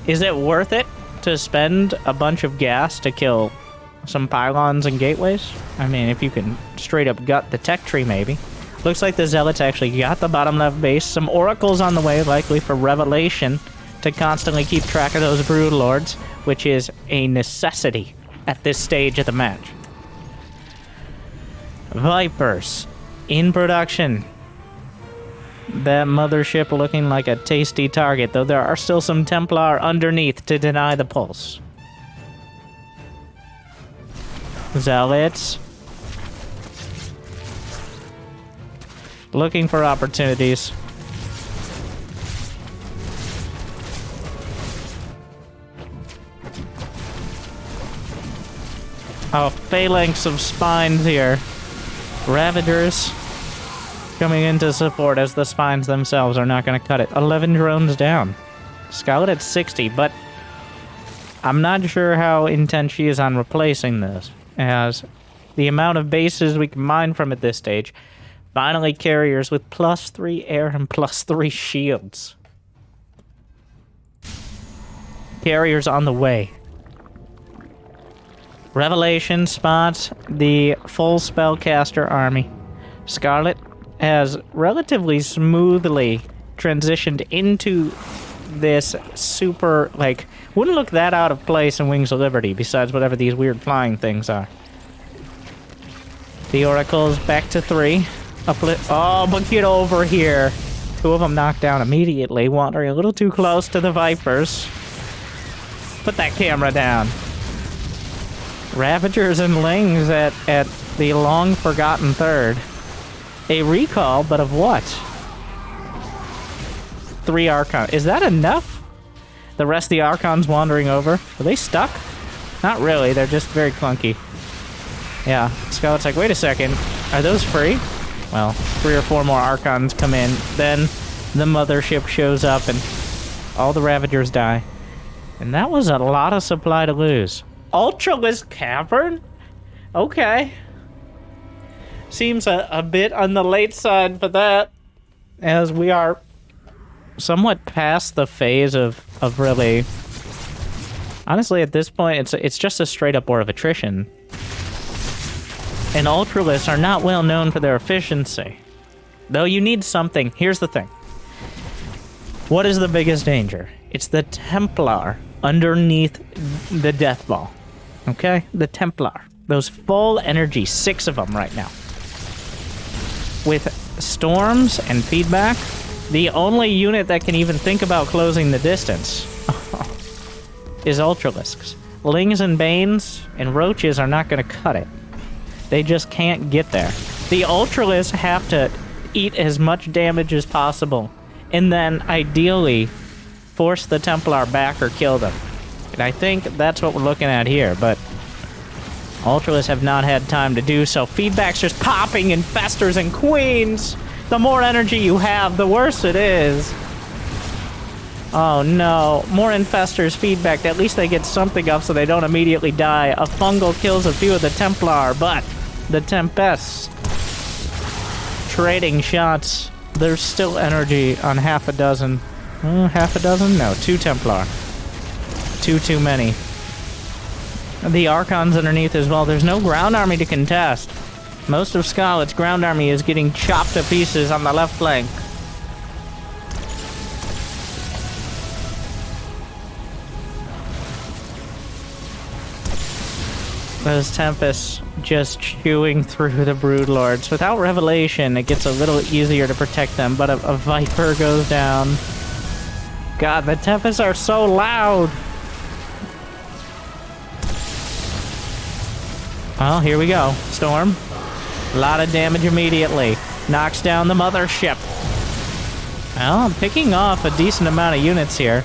Is it worth it to spend a bunch of gas to kill some pylons and gateways? I mean, if you can straight up gut the tech tree, maybe. Looks like the Zealots actually got the bottom left base. Some Oracles on the way, likely for Revelation, to constantly keep track of those Brood Lords, which is a necessity at this stage of the match. Vipers in production. That mothership looking like a tasty target, though there are still some Templar underneath to deny the pulse. Zealots looking for opportunities. Oh, phalanx of spines here. Ravagers coming in to support as the spines themselves are not going to cut it. 11 drones down. Scarlett at 60, but I'm not sure how intent she is on replacing this, as the amount of bases we can mine from at this stage. Finally, carriers with +3 air and +3 shields. Carriers on the way. Revelation spots the full spellcaster army. Scarlett has relatively smoothly transitioned into this super, like, wouldn't look that out of place in Wings of Liberty, besides whatever these weird flying things are. The Oracle's back to 3. Oh, but get over here. 2 of them knocked down immediately, wandering a little too close to the Vipers. Put that camera down. Ravagers and Lings at the long-forgotten 3rd. A recall, but of what? 3 Archon. Is that enough? The rest of the Archons wandering over. Are they stuck? Not really, they're just very clunky. Yeah, Scarlett's like, wait a second. Are those free? Well, 3 or 4 more Archons come in. Then the mothership shows up and all the Ravagers die. And that was a lot of supply to lose. Ultralisk Cavern? Okay. Seems a bit on the late side for that, as we are somewhat past the phase of really... Honestly, at this point, it's just a straight-up war of attrition. And Ultralisks are not well known for their efficiency. Though you need something. Here's the thing. What is the biggest danger? It's the Templar underneath the Death Ball. Okay? The Templar. Those full energy, 6 of them right now. With storms and feedback, the only unit that can even think about closing the distance is Ultralisks. Lings and Banes and Roaches are not going to cut it. They just can't get there. The Ultralisks have to eat as much damage as possible, and then ideally force the Templar back or kill them. And I think that's what we're looking at here, but Ultralists have not had time to do so. Feedback's just popping infestors and queens. The more energy you have, the worse it is. Oh no, more infestors feedback. At least they get something up so they don't immediately die. A fungal kills a few of the Templar, but the Tempests trading shots. There's still energy on half a dozen. Half a dozen? No, 2 Templar. 2 too many. The Archons underneath as well. There's no ground army to contest. Most of Scarlett's ground army is getting chopped to pieces on the left flank. Those Tempests just chewing through the Broodlords. Without Revelation, it gets a little easier to protect them, but a Viper goes down. God, the Tempests are so loud! Well, here we go. Storm. A lot of damage immediately. Knocks down the mothership. Well, I'm picking off a decent amount of units here.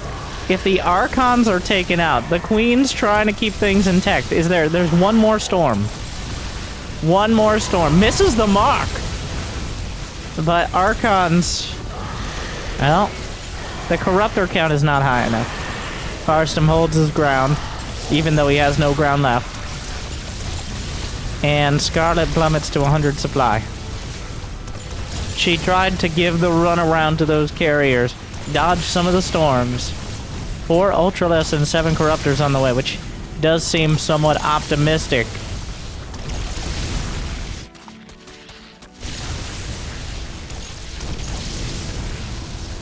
If the Archons are taken out, the Queen's trying to keep things intact. There's one more storm. One more storm. Misses the mark! But Archons... Well, the Corruptor count is not high enough. Harstem holds his ground, even though he has no ground left. And Scarlett plummets to 100 supply. She tried to give the runaround to those carriers, dodge some of the storms. 4 Ultralists and 7 Corruptors on the way, which does seem somewhat optimistic.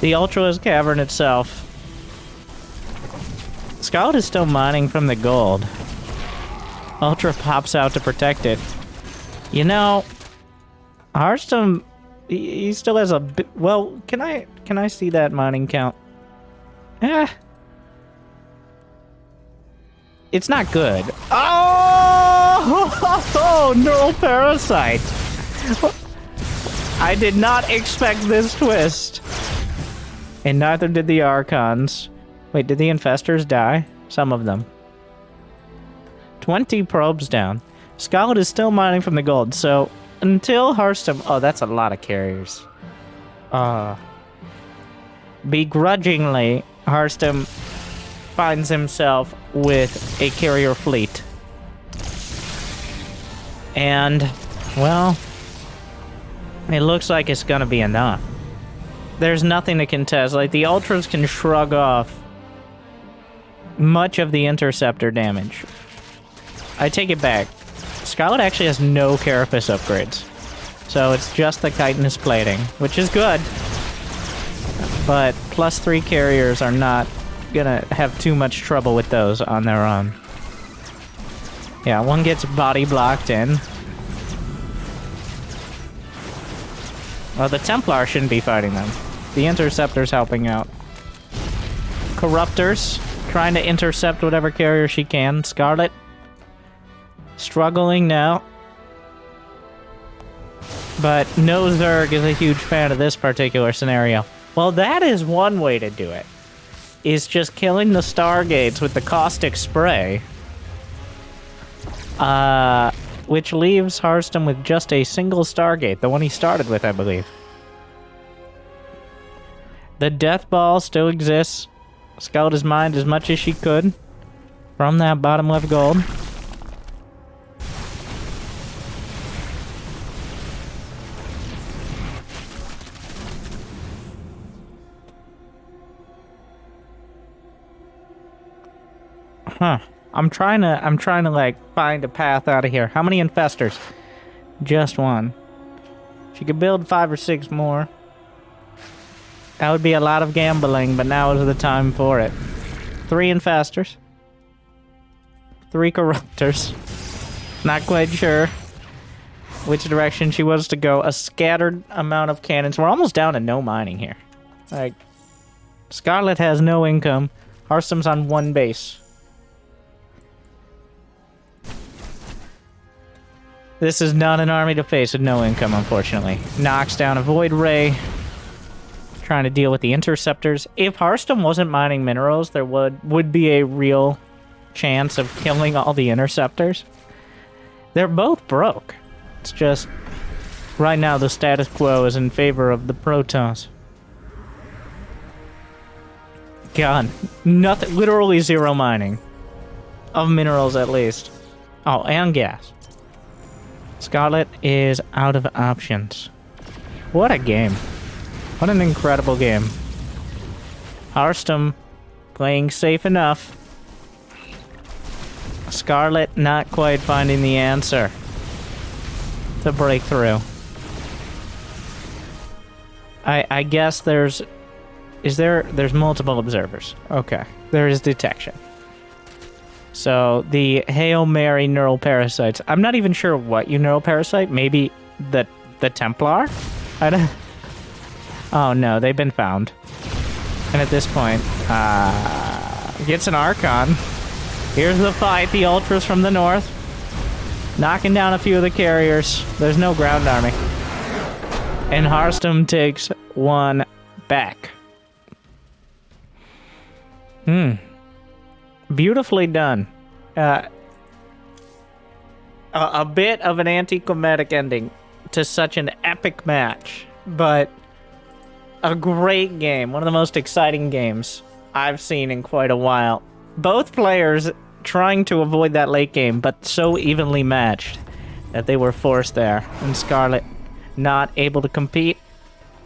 The Ultralist Cavern itself. Scarlett is still mining from the gold. Ultra pops out to protect it. You know, Harstem, he still has a bit... Well, can I see that mining count? It's not good. Oh! Neural Parasite! I did not expect this twist. And neither did the Archons. Wait, did the Infestors die? Some of them. 20 probes down. Scarlett is still mining from the gold, so until Harstem... Oh, that's a lot of carriers. Begrudgingly, Harstem finds himself with a carrier fleet. And, well, it looks like it's gonna be enough. There's nothing to contest. Like, the Ultras can shrug off much of the Interceptor damage. I take it back. Scarlett actually has no Carapace upgrades. So it's just the chitinous plating, which is good. But +3 carriers are not gonna have too much trouble with those on their own. Yeah, one gets body blocked in. Well, the Templar shouldn't be fighting them. The Interceptor's helping out. Corruptors, trying to intercept whatever carrier she can. Scarlett, struggling now. But no Zerg is a huge fan of this particular scenario. Well, that is one way to do it. Is just killing the Stargates with the caustic spray. Which leaves Harstem with just a single Stargate. The one he started with, I believe. The Death Ball still exists. Scarlett has mined as much as she could from that bottom left gold. Huh. I'm trying to like find a path out of here. How many Infestors? Just one. She could build 5 or 6 more. That would be a lot of gambling, but now is the time for it. 3 Infestors. 3 Corruptors. Not quite sure which direction she was to go. A scattered amount of cannons. We're almost down to no mining here. Like, Scarlett has no income. Harstem's on 1 base. This is not an army to face with no income, unfortunately. Knocks down a Void Ray. Trying to deal with the Interceptors. If Harstem wasn't mining minerals, there would be a real chance of killing all the Interceptors. They're both broke. It's just, right now the status quo is in favor of the Protoss. God, nothing, literally zero mining. Of minerals at least. Oh, and gas. Scarlett is out of options. What a game. What an incredible game. Harstem playing safe enough. Scarlett not quite finding the answer to break through. I guess there's multiple observers. Okay. There is detection. So the Hail Mary neural parasites. I'm not even sure what you neural parasite. Maybe the Templar? I don't. Oh no, they've been found. And at this point, gets an Archon. Here's the fight. The Ultras from the north, knocking down a few of the carriers. There's no ground army, and Harstem takes one back. Beautifully done. A bit of an anticlimactic ending to such an epic match, but a great game. One of the most exciting games I've seen in quite a while. Both players trying to avoid that late game, but so evenly matched that they were forced there. And Scarlett not able to compete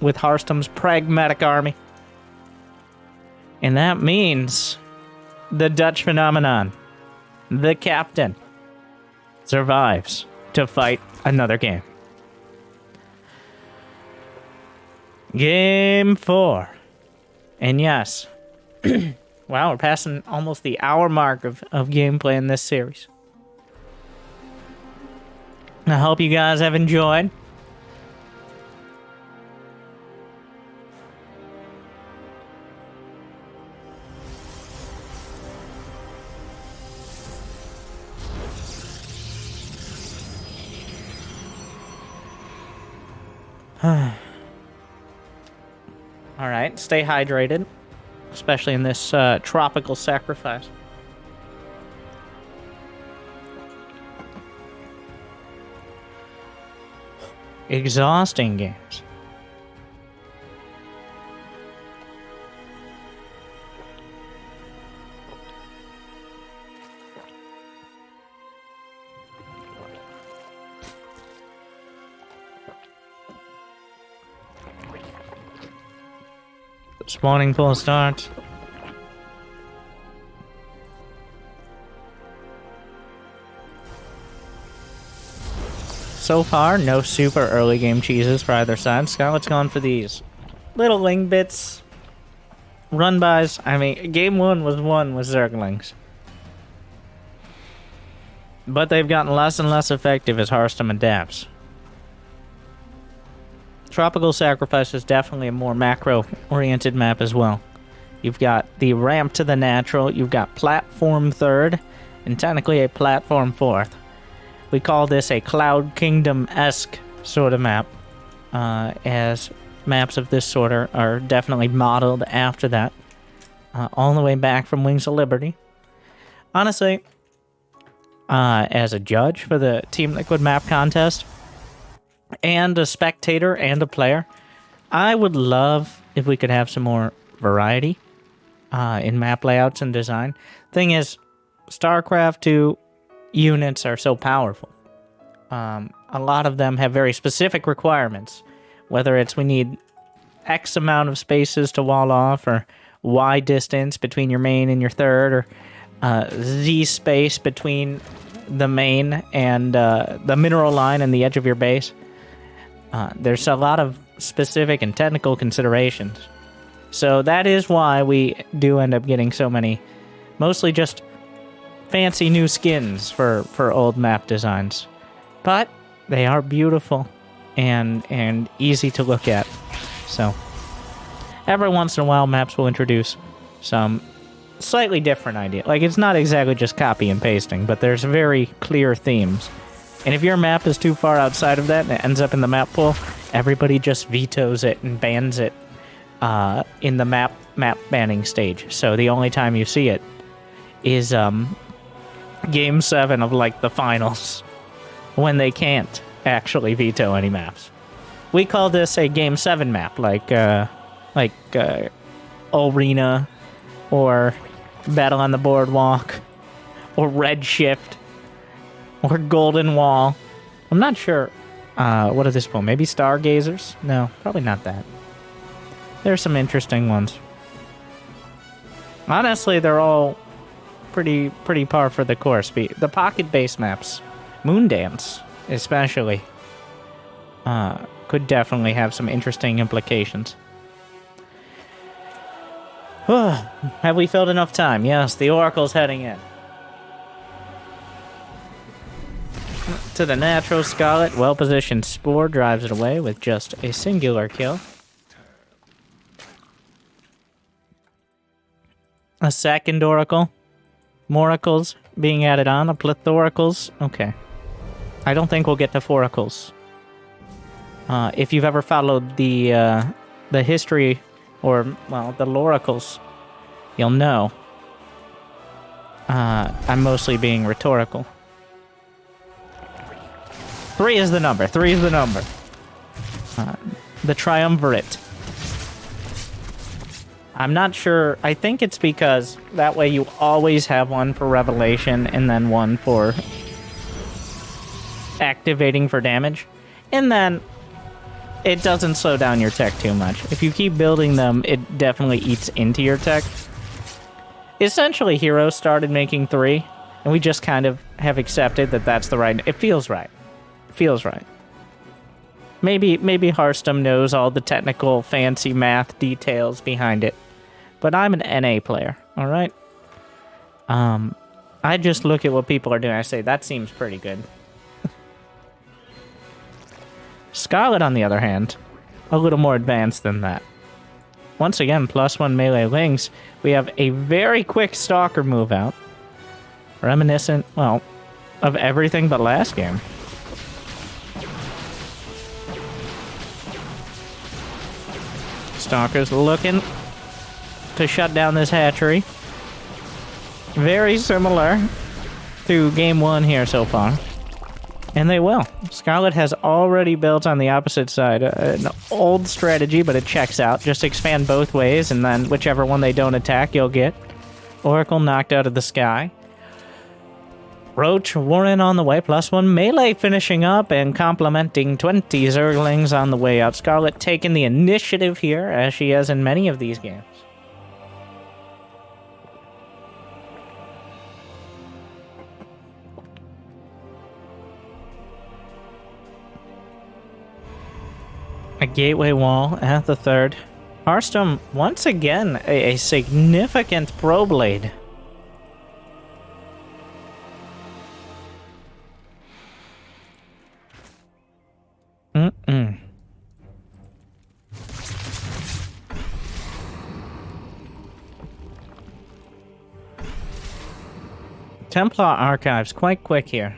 with Harstem's pragmatic army. And that means the Dutch phenomenon, the captain, survives to fight another game. Game 4. And yes, wow, we're passing almost the hour mark of gameplay in this series. I hope you guys have enjoyed. All right, stay hydrated, especially in this tropical sacrifice. Exhausting games. Spawning pool starts. So far, no super early game cheeses for either side. Scarlett's gone for these little ling bits, run-bys. I mean, game 1 was won with Zerglings. But they've gotten less and less effective as Harstem adapts. Tropical Sacrifice is definitely a more macro-oriented map as well. You've got the ramp to the natural, you've got platform 3rd, and technically a platform 4th. We call this a Cloud Kingdom-esque sort of map, as maps of this sort are definitely modeled after that, all the way back from Wings of Liberty. Honestly, as a judge for the Team Liquid map contest, and a spectator and a player, I would love if we could have some more variety in map layouts and design. Thing is, StarCraft 2 units are so powerful. A lot of them have very specific requirements, whether it's we need X amount of spaces to wall off, or Y distance between your main and your third, or Z space between the main and the mineral line and the edge of your base. There's a lot of specific and technical considerations. So that is why we do end up getting so many, mostly just fancy new skins for old map designs. But they are beautiful and easy to look at. So every once in a while, maps will introduce some slightly different idea. Like, it's not exactly just copy and pasting, but there's very clear themes. And if your map is too far outside of that and it ends up in the map pool, everybody just vetoes it and bans it in the map banning stage. So the only time you see it is Game 7 of, like, the finals. when they can't actually veto any maps. We call this a Game 7 map, like Arena, or Battle on the Boardwalk, or Redshift, or Golden Wall. I'm not sure. What are this for? Maybe Stargazers? No, probably not that. There's some interesting ones. Honestly, they're all pretty par for the course. The pocket base maps, Moondance especially, could definitely have some interesting implications. Have we filled enough time? Yes, the Oracle's heading in. To the natural, Scarlett, well-positioned Spore drives it away with just a singular kill. A second Oracle. Moracles being added on. A plethoracles. Okay. I don't think we'll get to foracles. If you've ever followed the history, or, well, the loracles, you'll know. I'm mostly being rhetorical. 3 is the number. 3 is the number. The triumvirate. I'm not sure. I think it's because that way you always have one for revelation and then one for activating for damage. And then it doesn't slow down your tech too much. If you keep building them, it definitely eats into your tech. Essentially, Heroes started making 3, and we just kind of have accepted that that's the right... It feels right. It feels right. Maybe Harstem knows all the technical, fancy math details behind it. But I'm an NA player, all right? I just look at what people are doing. I say, that seems pretty good. Scarlett, on the other hand, a little more advanced than that. Once again, +1 melee links. We have a very quick Stalker move out. Reminiscent, well, of everything but last game. Stalker's looking to shut down this hatchery. Very similar to game 1 here so far. And they will. Scarlett has already built on the opposite side. An old strategy, but it checks out. Just expand both ways, and then whichever one they don't attack, you'll get. Oracle knocked out of the sky. Roach, Warren on the way, +1 melee finishing up and complementing 20 Zerglings on the way out. Scarlett taking the initiative here, as she has in many of these games. A gateway wall at the 3rd. Harstem, once again, a significant pro blade. Templar Archives, quite quick here.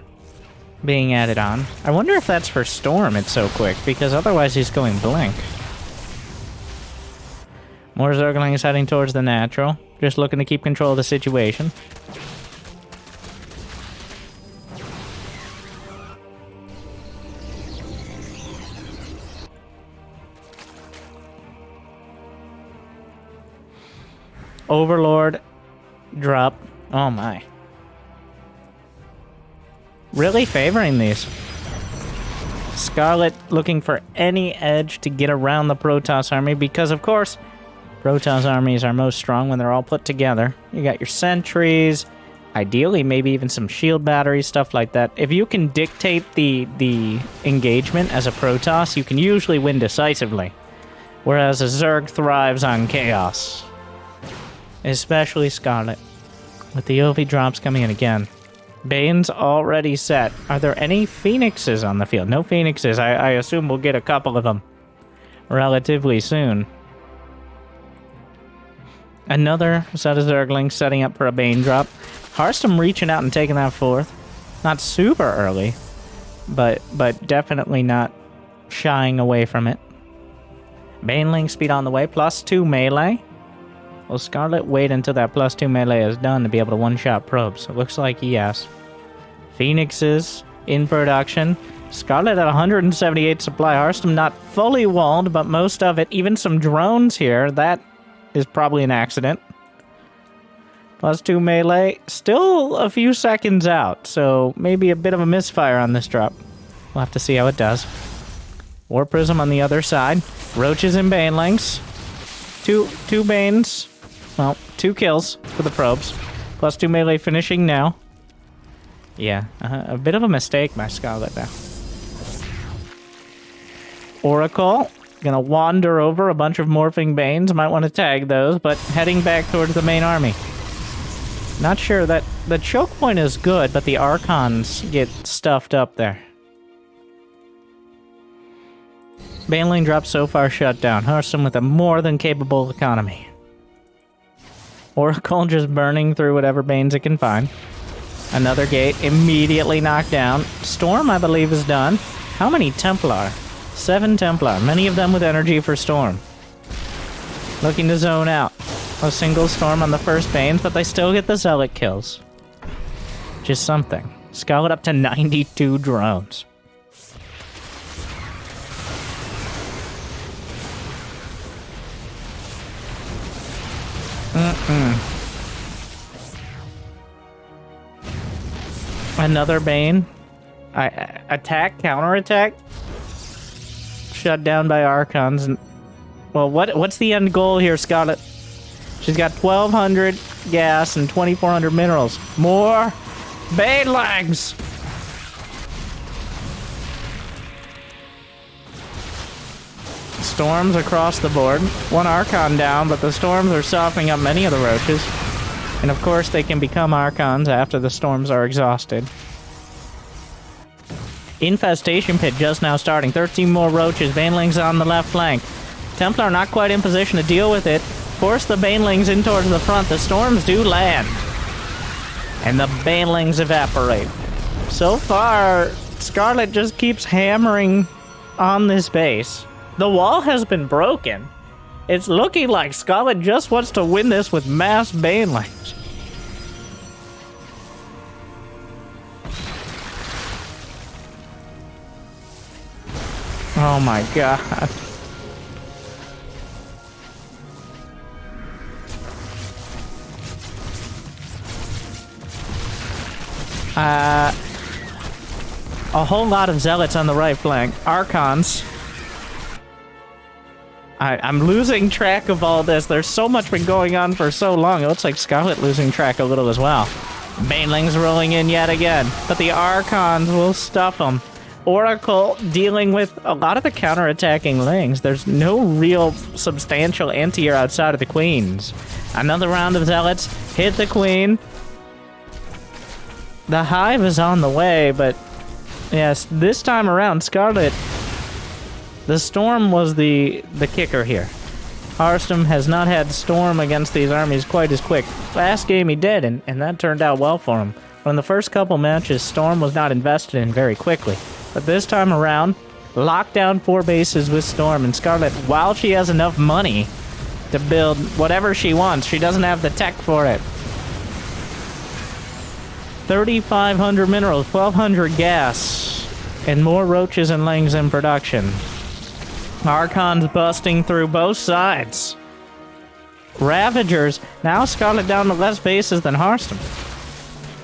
Being added on. I wonder if that's for Storm it's so quick, because otherwise he's going Blink. More Zerglings heading towards the natural. Just looking to keep control of the situation. Overlord. Drop. Oh my. Really favoring these. Scarlett looking for any edge to get around the Protoss army because, of course, Protoss armies are most strong when they're all put together. You got your sentries, ideally maybe even some shield batteries, stuff like that. If you can dictate the engagement as a Protoss, you can usually win decisively. Whereas a Zerg thrives on chaos. Especially Scarlett. With the OV drops coming in again. Bane's already set. Are there any Phoenixes on the field? No Phoenixes. I assume we'll get a couple of them relatively soon. Another set of Zerglings setting up for a Bane drop. Harstem reaching out and taking that 4th. Not super early, but definitely not shying away from it. Baneling speed on the way. +2 melee. Will Scarlett wait until that +2 melee is done to be able to one-shot probes? It looks like yes. Phoenixes in production. Scarlett at 178 supply. Harstem not fully walled, but most of it. Even some drones here. That is probably an accident. +2 melee. Still a few seconds out, so maybe a bit of a misfire on this drop. We'll have to see how it does. War Prism on the other side. Roaches and Banelings. Two Banes. Well, 2 kills for the probes. +2 melee finishing now. Yeah, a bit of a mistake by Scarlett there. Oracle. Gonna wander over a bunch of morphing Banes. Might want to tag those, but heading back towards the main army. Not sure that the choke point is good, but the Archons get stuffed up there. Baneling drop so far shut down. Harstem with a more than capable economy. Oracle just burning through whatever Banes it can find. Another gate immediately knocked down. Storm, I believe, is done. How many Templar? 7 Templar, many of them with energy for Storm. Looking to zone out. A single Storm on the first Banes, but they still get the Zealot kills. Just something. Scarlett up to 92 drones. Another Bane. Attack, counterattack. Shut down by Archons. And, well, what's the end goal here, Scarlett? She's got 1,200 gas and 2,400 minerals. More Banelings! Storms across the board. 1 Archon down, but the Storms are softening up many of the Roaches. And of course, they can become Archons after the Storms are exhausted. Infestation Pit just now starting. 13 more Roaches. Banelings on the left flank. Templar not quite in position to deal with it. Force the Banelings in towards the front. The Storms do land. And the Banelings evaporate. So far, Scarlett just keeps hammering on this base. The wall has been broken. It's looking like Scarlett just wants to win this with mass Banelings. Oh my god. A whole lot of Zealots on the right flank. Archons. I'm losing track of all this. There's so much been going on for so long. It looks like Scarlett losing track a little as well. Banelings rolling in yet again, but the Archons will stuff them. Oracle dealing with a lot of the counterattacking Lings. There's no real substantial anti-air outside of the Queens. Another round of Zealots hit the Queen. The Hive is on the way, but yes, this time around, Scarlett, the Storm was the kicker here. Harstem has not had Storm against these armies quite as quick. Last game he did, and that turned out well for him. But in the first couple matches, Storm was not invested in very quickly. But this time around, locked down 4 bases with Storm, and Scarlett, while she has enough money to build whatever she wants, she doesn't have the tech for it. 3,500 minerals, 1,200 gas, and more Roaches and Lings in production. Archons busting through both sides. Ravagers. Now Scarlett down to less bases than Harstem.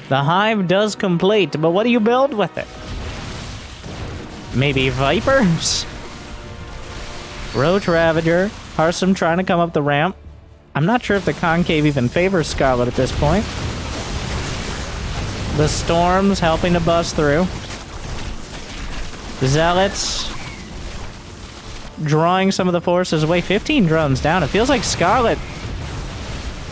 The Hive does complete, but what do you build with it? Maybe Vipers? Roach Ravager. Harstem trying to come up the ramp. I'm not sure if the Concave even favors Scarlett at this point. The Storms helping to bust through. Zealots drawing some of the forces away. 15 drones down. It feels like Scarlett...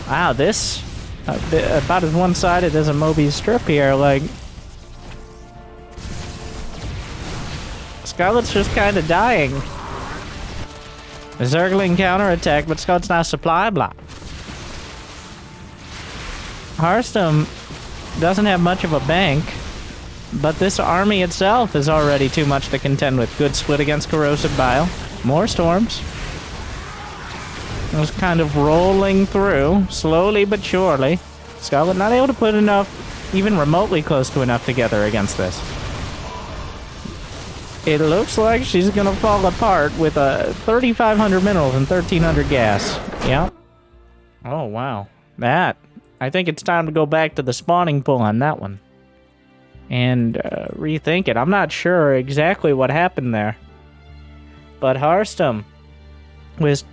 Wow, this... about as one-sided as a Moby's strip here. Like... Scarlett's just kind of dying. Zergling counterattack, but Scarlett's not supply block. Harstem doesn't have much of a bank, but this army itself is already too much to contend with. Good split against Corrosive Bile. More Storms. Just kind of rolling through, slowly but surely. Scarlett not able to put enough, even remotely close to enough together against this. It looks like she's gonna fall apart with 3,500 minerals and 1,300 gas. Yep. Oh, wow. That. I think it's time to go back to the spawning pool on that one. And rethink it. I'm not sure exactly what happened there. But Harstem, with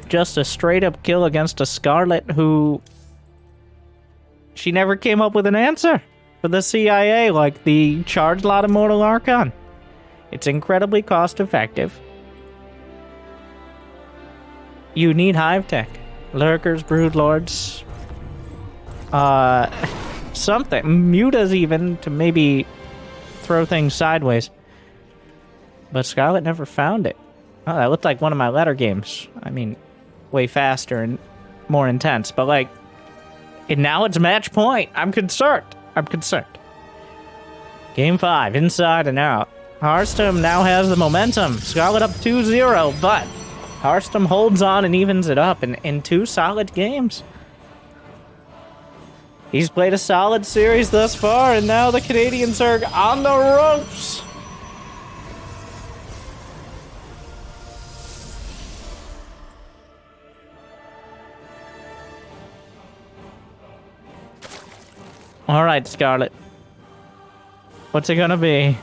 just a straight-up kill against a Scarlett who... She never came up with an answer for the CIA, like the charged lot Immortal Archon. It's incredibly cost-effective. You need hive tech. Lurkers, broodlords. Something. Mutas even, to maybe throw things sideways. But Scarlett never found it. Oh, that looked like one of my letter games. I mean, way faster and more intense. But, like, and now it's match point. I'm concerned. Game 5, inside and out. Harstem now has the momentum. Scarlett up 2-0, but Harstem holds on and evens it up in 2 solid games. He's played a solid series thus far, and now the Canadian Zerg on the ropes. All right, Scarlett. What's it gonna be?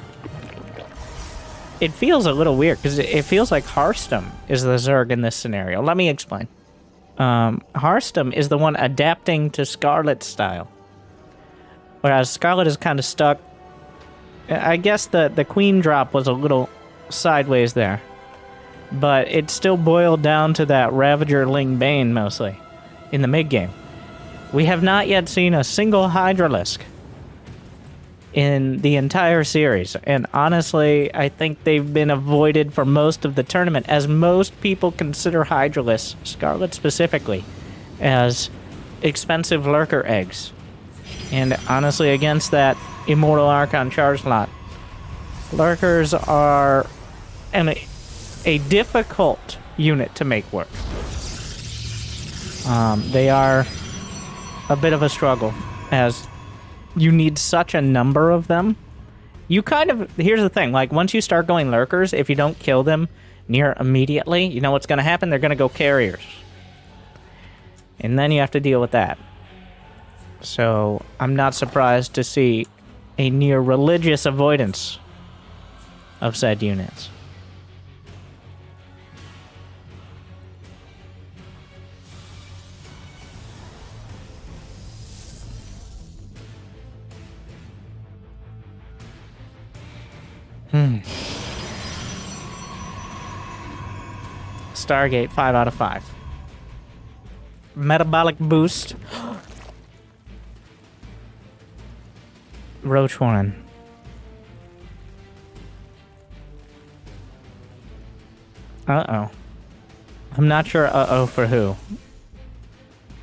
It feels a little weird, because it feels like Harstem is the Zerg in this scenario. Let me explain. Harstem is the one adapting to Scarlett's style. Whereas Scarlett is kind of stuck. I guess the queen drop was a little sideways there. But it still boiled down to that Ravager Ling Bane, mostly, in the mid-game. We have not yet seen a single Hydralisk in the entire series, and honestly, I think they've been avoided for most of the tournament, as most people consider Hydralisk, Scarlett specifically, as expensive lurker eggs. And honestly, against that Immortal Archon charge lot, lurkers are a difficult unit to make work. They are a bit of a struggle, as you need such a number of them. You kind of... Here's the thing. Like, once you start going lurkers, if you don't kill them near immediately, you know what's going to happen? They're going to go carriers. And then you have to deal with that. So, I'm not surprised to see a near religious avoidance of said units. Stargate, 5 out of 5. Metabolic boost. Roach Warren. Uh-oh. I'm not sure uh-oh for who.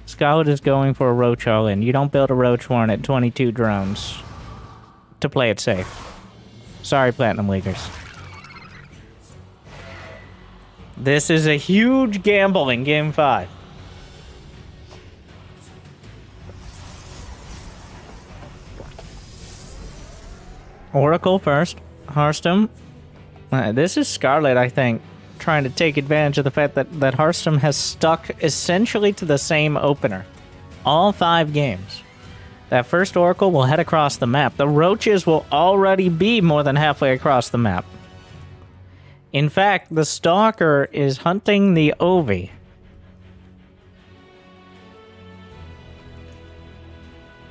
Scarlett is going for a Roach all-in. You don't build a Roach Warren at 22 drones to play it safe. Sorry, Platinum Leaguers. This is a huge gamble in Game 5. Oracle first. Harstem. This is Scarlett, I think, trying to take advantage of the fact that Harstem has stuck essentially to the same opener. All 5 games. That first Oracle will head across the map. The Roaches will already be more than halfway across the map. In fact, the Stalker is hunting the Ovi.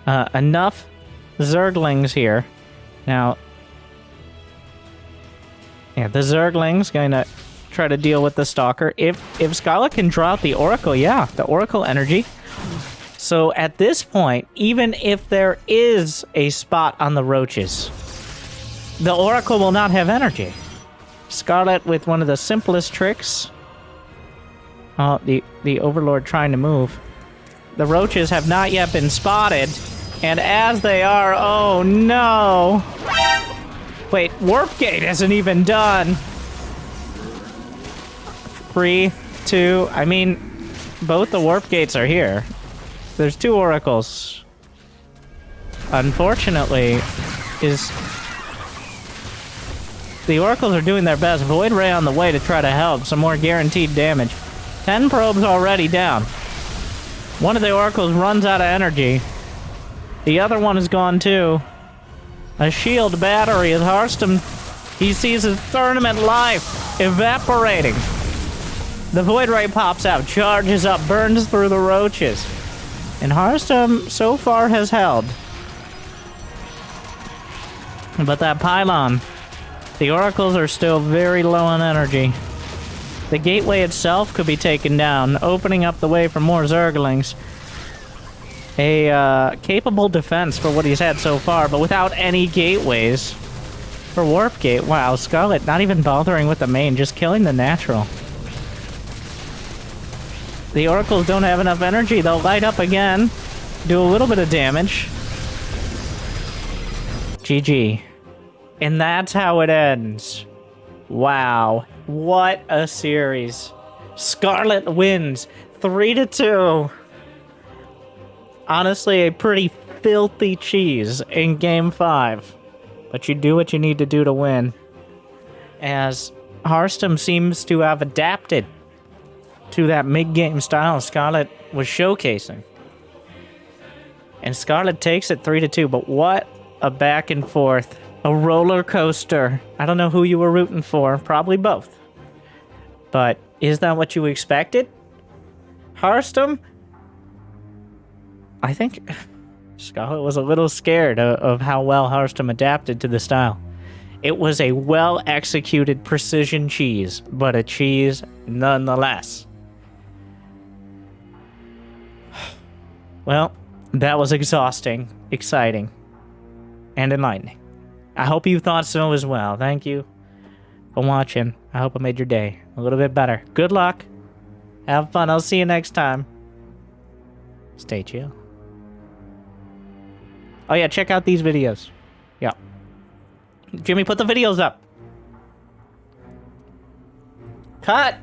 Enough Zerglings here. Now, yeah, the Zergling's going to try to deal with the Stalker. If Scarlett can draw out the Oracle, yeah, the Oracle energy. So at this point, even if there is a spot on the Roaches, the Oracle will not have energy. Scarlett with one of the simplest tricks. Oh, the Overlord trying to move. The Roaches have not yet been spotted. And as they are, oh no! Wait, Warp Gate isn't even done! 3, 2, I mean, both the Warp Gates are here. There's 2 Oracles. Unfortunately, The Oracles are doing their best. Void Ray on the way to try to help. Some more guaranteed damage. 10 probes already down. One of the Oracles runs out of energy. The other one is gone too. A shield battery is Harstem. He sees his tournament life evaporating. The Void Ray pops out, charges up, burns through the roaches. And Harstem so far has held. But that pylon, the Oracles are still very low on energy. The gateway itself could be taken down, opening up the way for more Zerglings. A capable defense for what he's had so far, but without any gateways. For Warp Gate, wow, Scarlett not even bothering with the main, just killing the natural. The Oracles don't have enough energy, they'll light up again, do a little bit of damage. GG. And that's how it ends. Wow. What a series. Scarlett wins 3-2. Honestly, a pretty filthy cheese in Game 5. But you do what you need to do to win. As Harstem seems to have adapted to that mid-game style Scarlett was showcasing. And Scarlett takes it 3-2, but what a back and forth. A roller coaster. I don't know who you were rooting for. Probably both. But is that what you expected? Harstem? I think Scarlett was a little scared of how well Harstem adapted to the style. It was a well-executed precision cheese, but a cheese nonetheless. Well, that was exhausting, exciting, and enlightening. I hope you thought so as well. Thank you for watching. I hope I made your day a little bit better. Good luck. Have fun. I'll see you next time. Stay chill. Oh yeah, check out these videos. Yeah. Jimmy, put the videos up. Cut!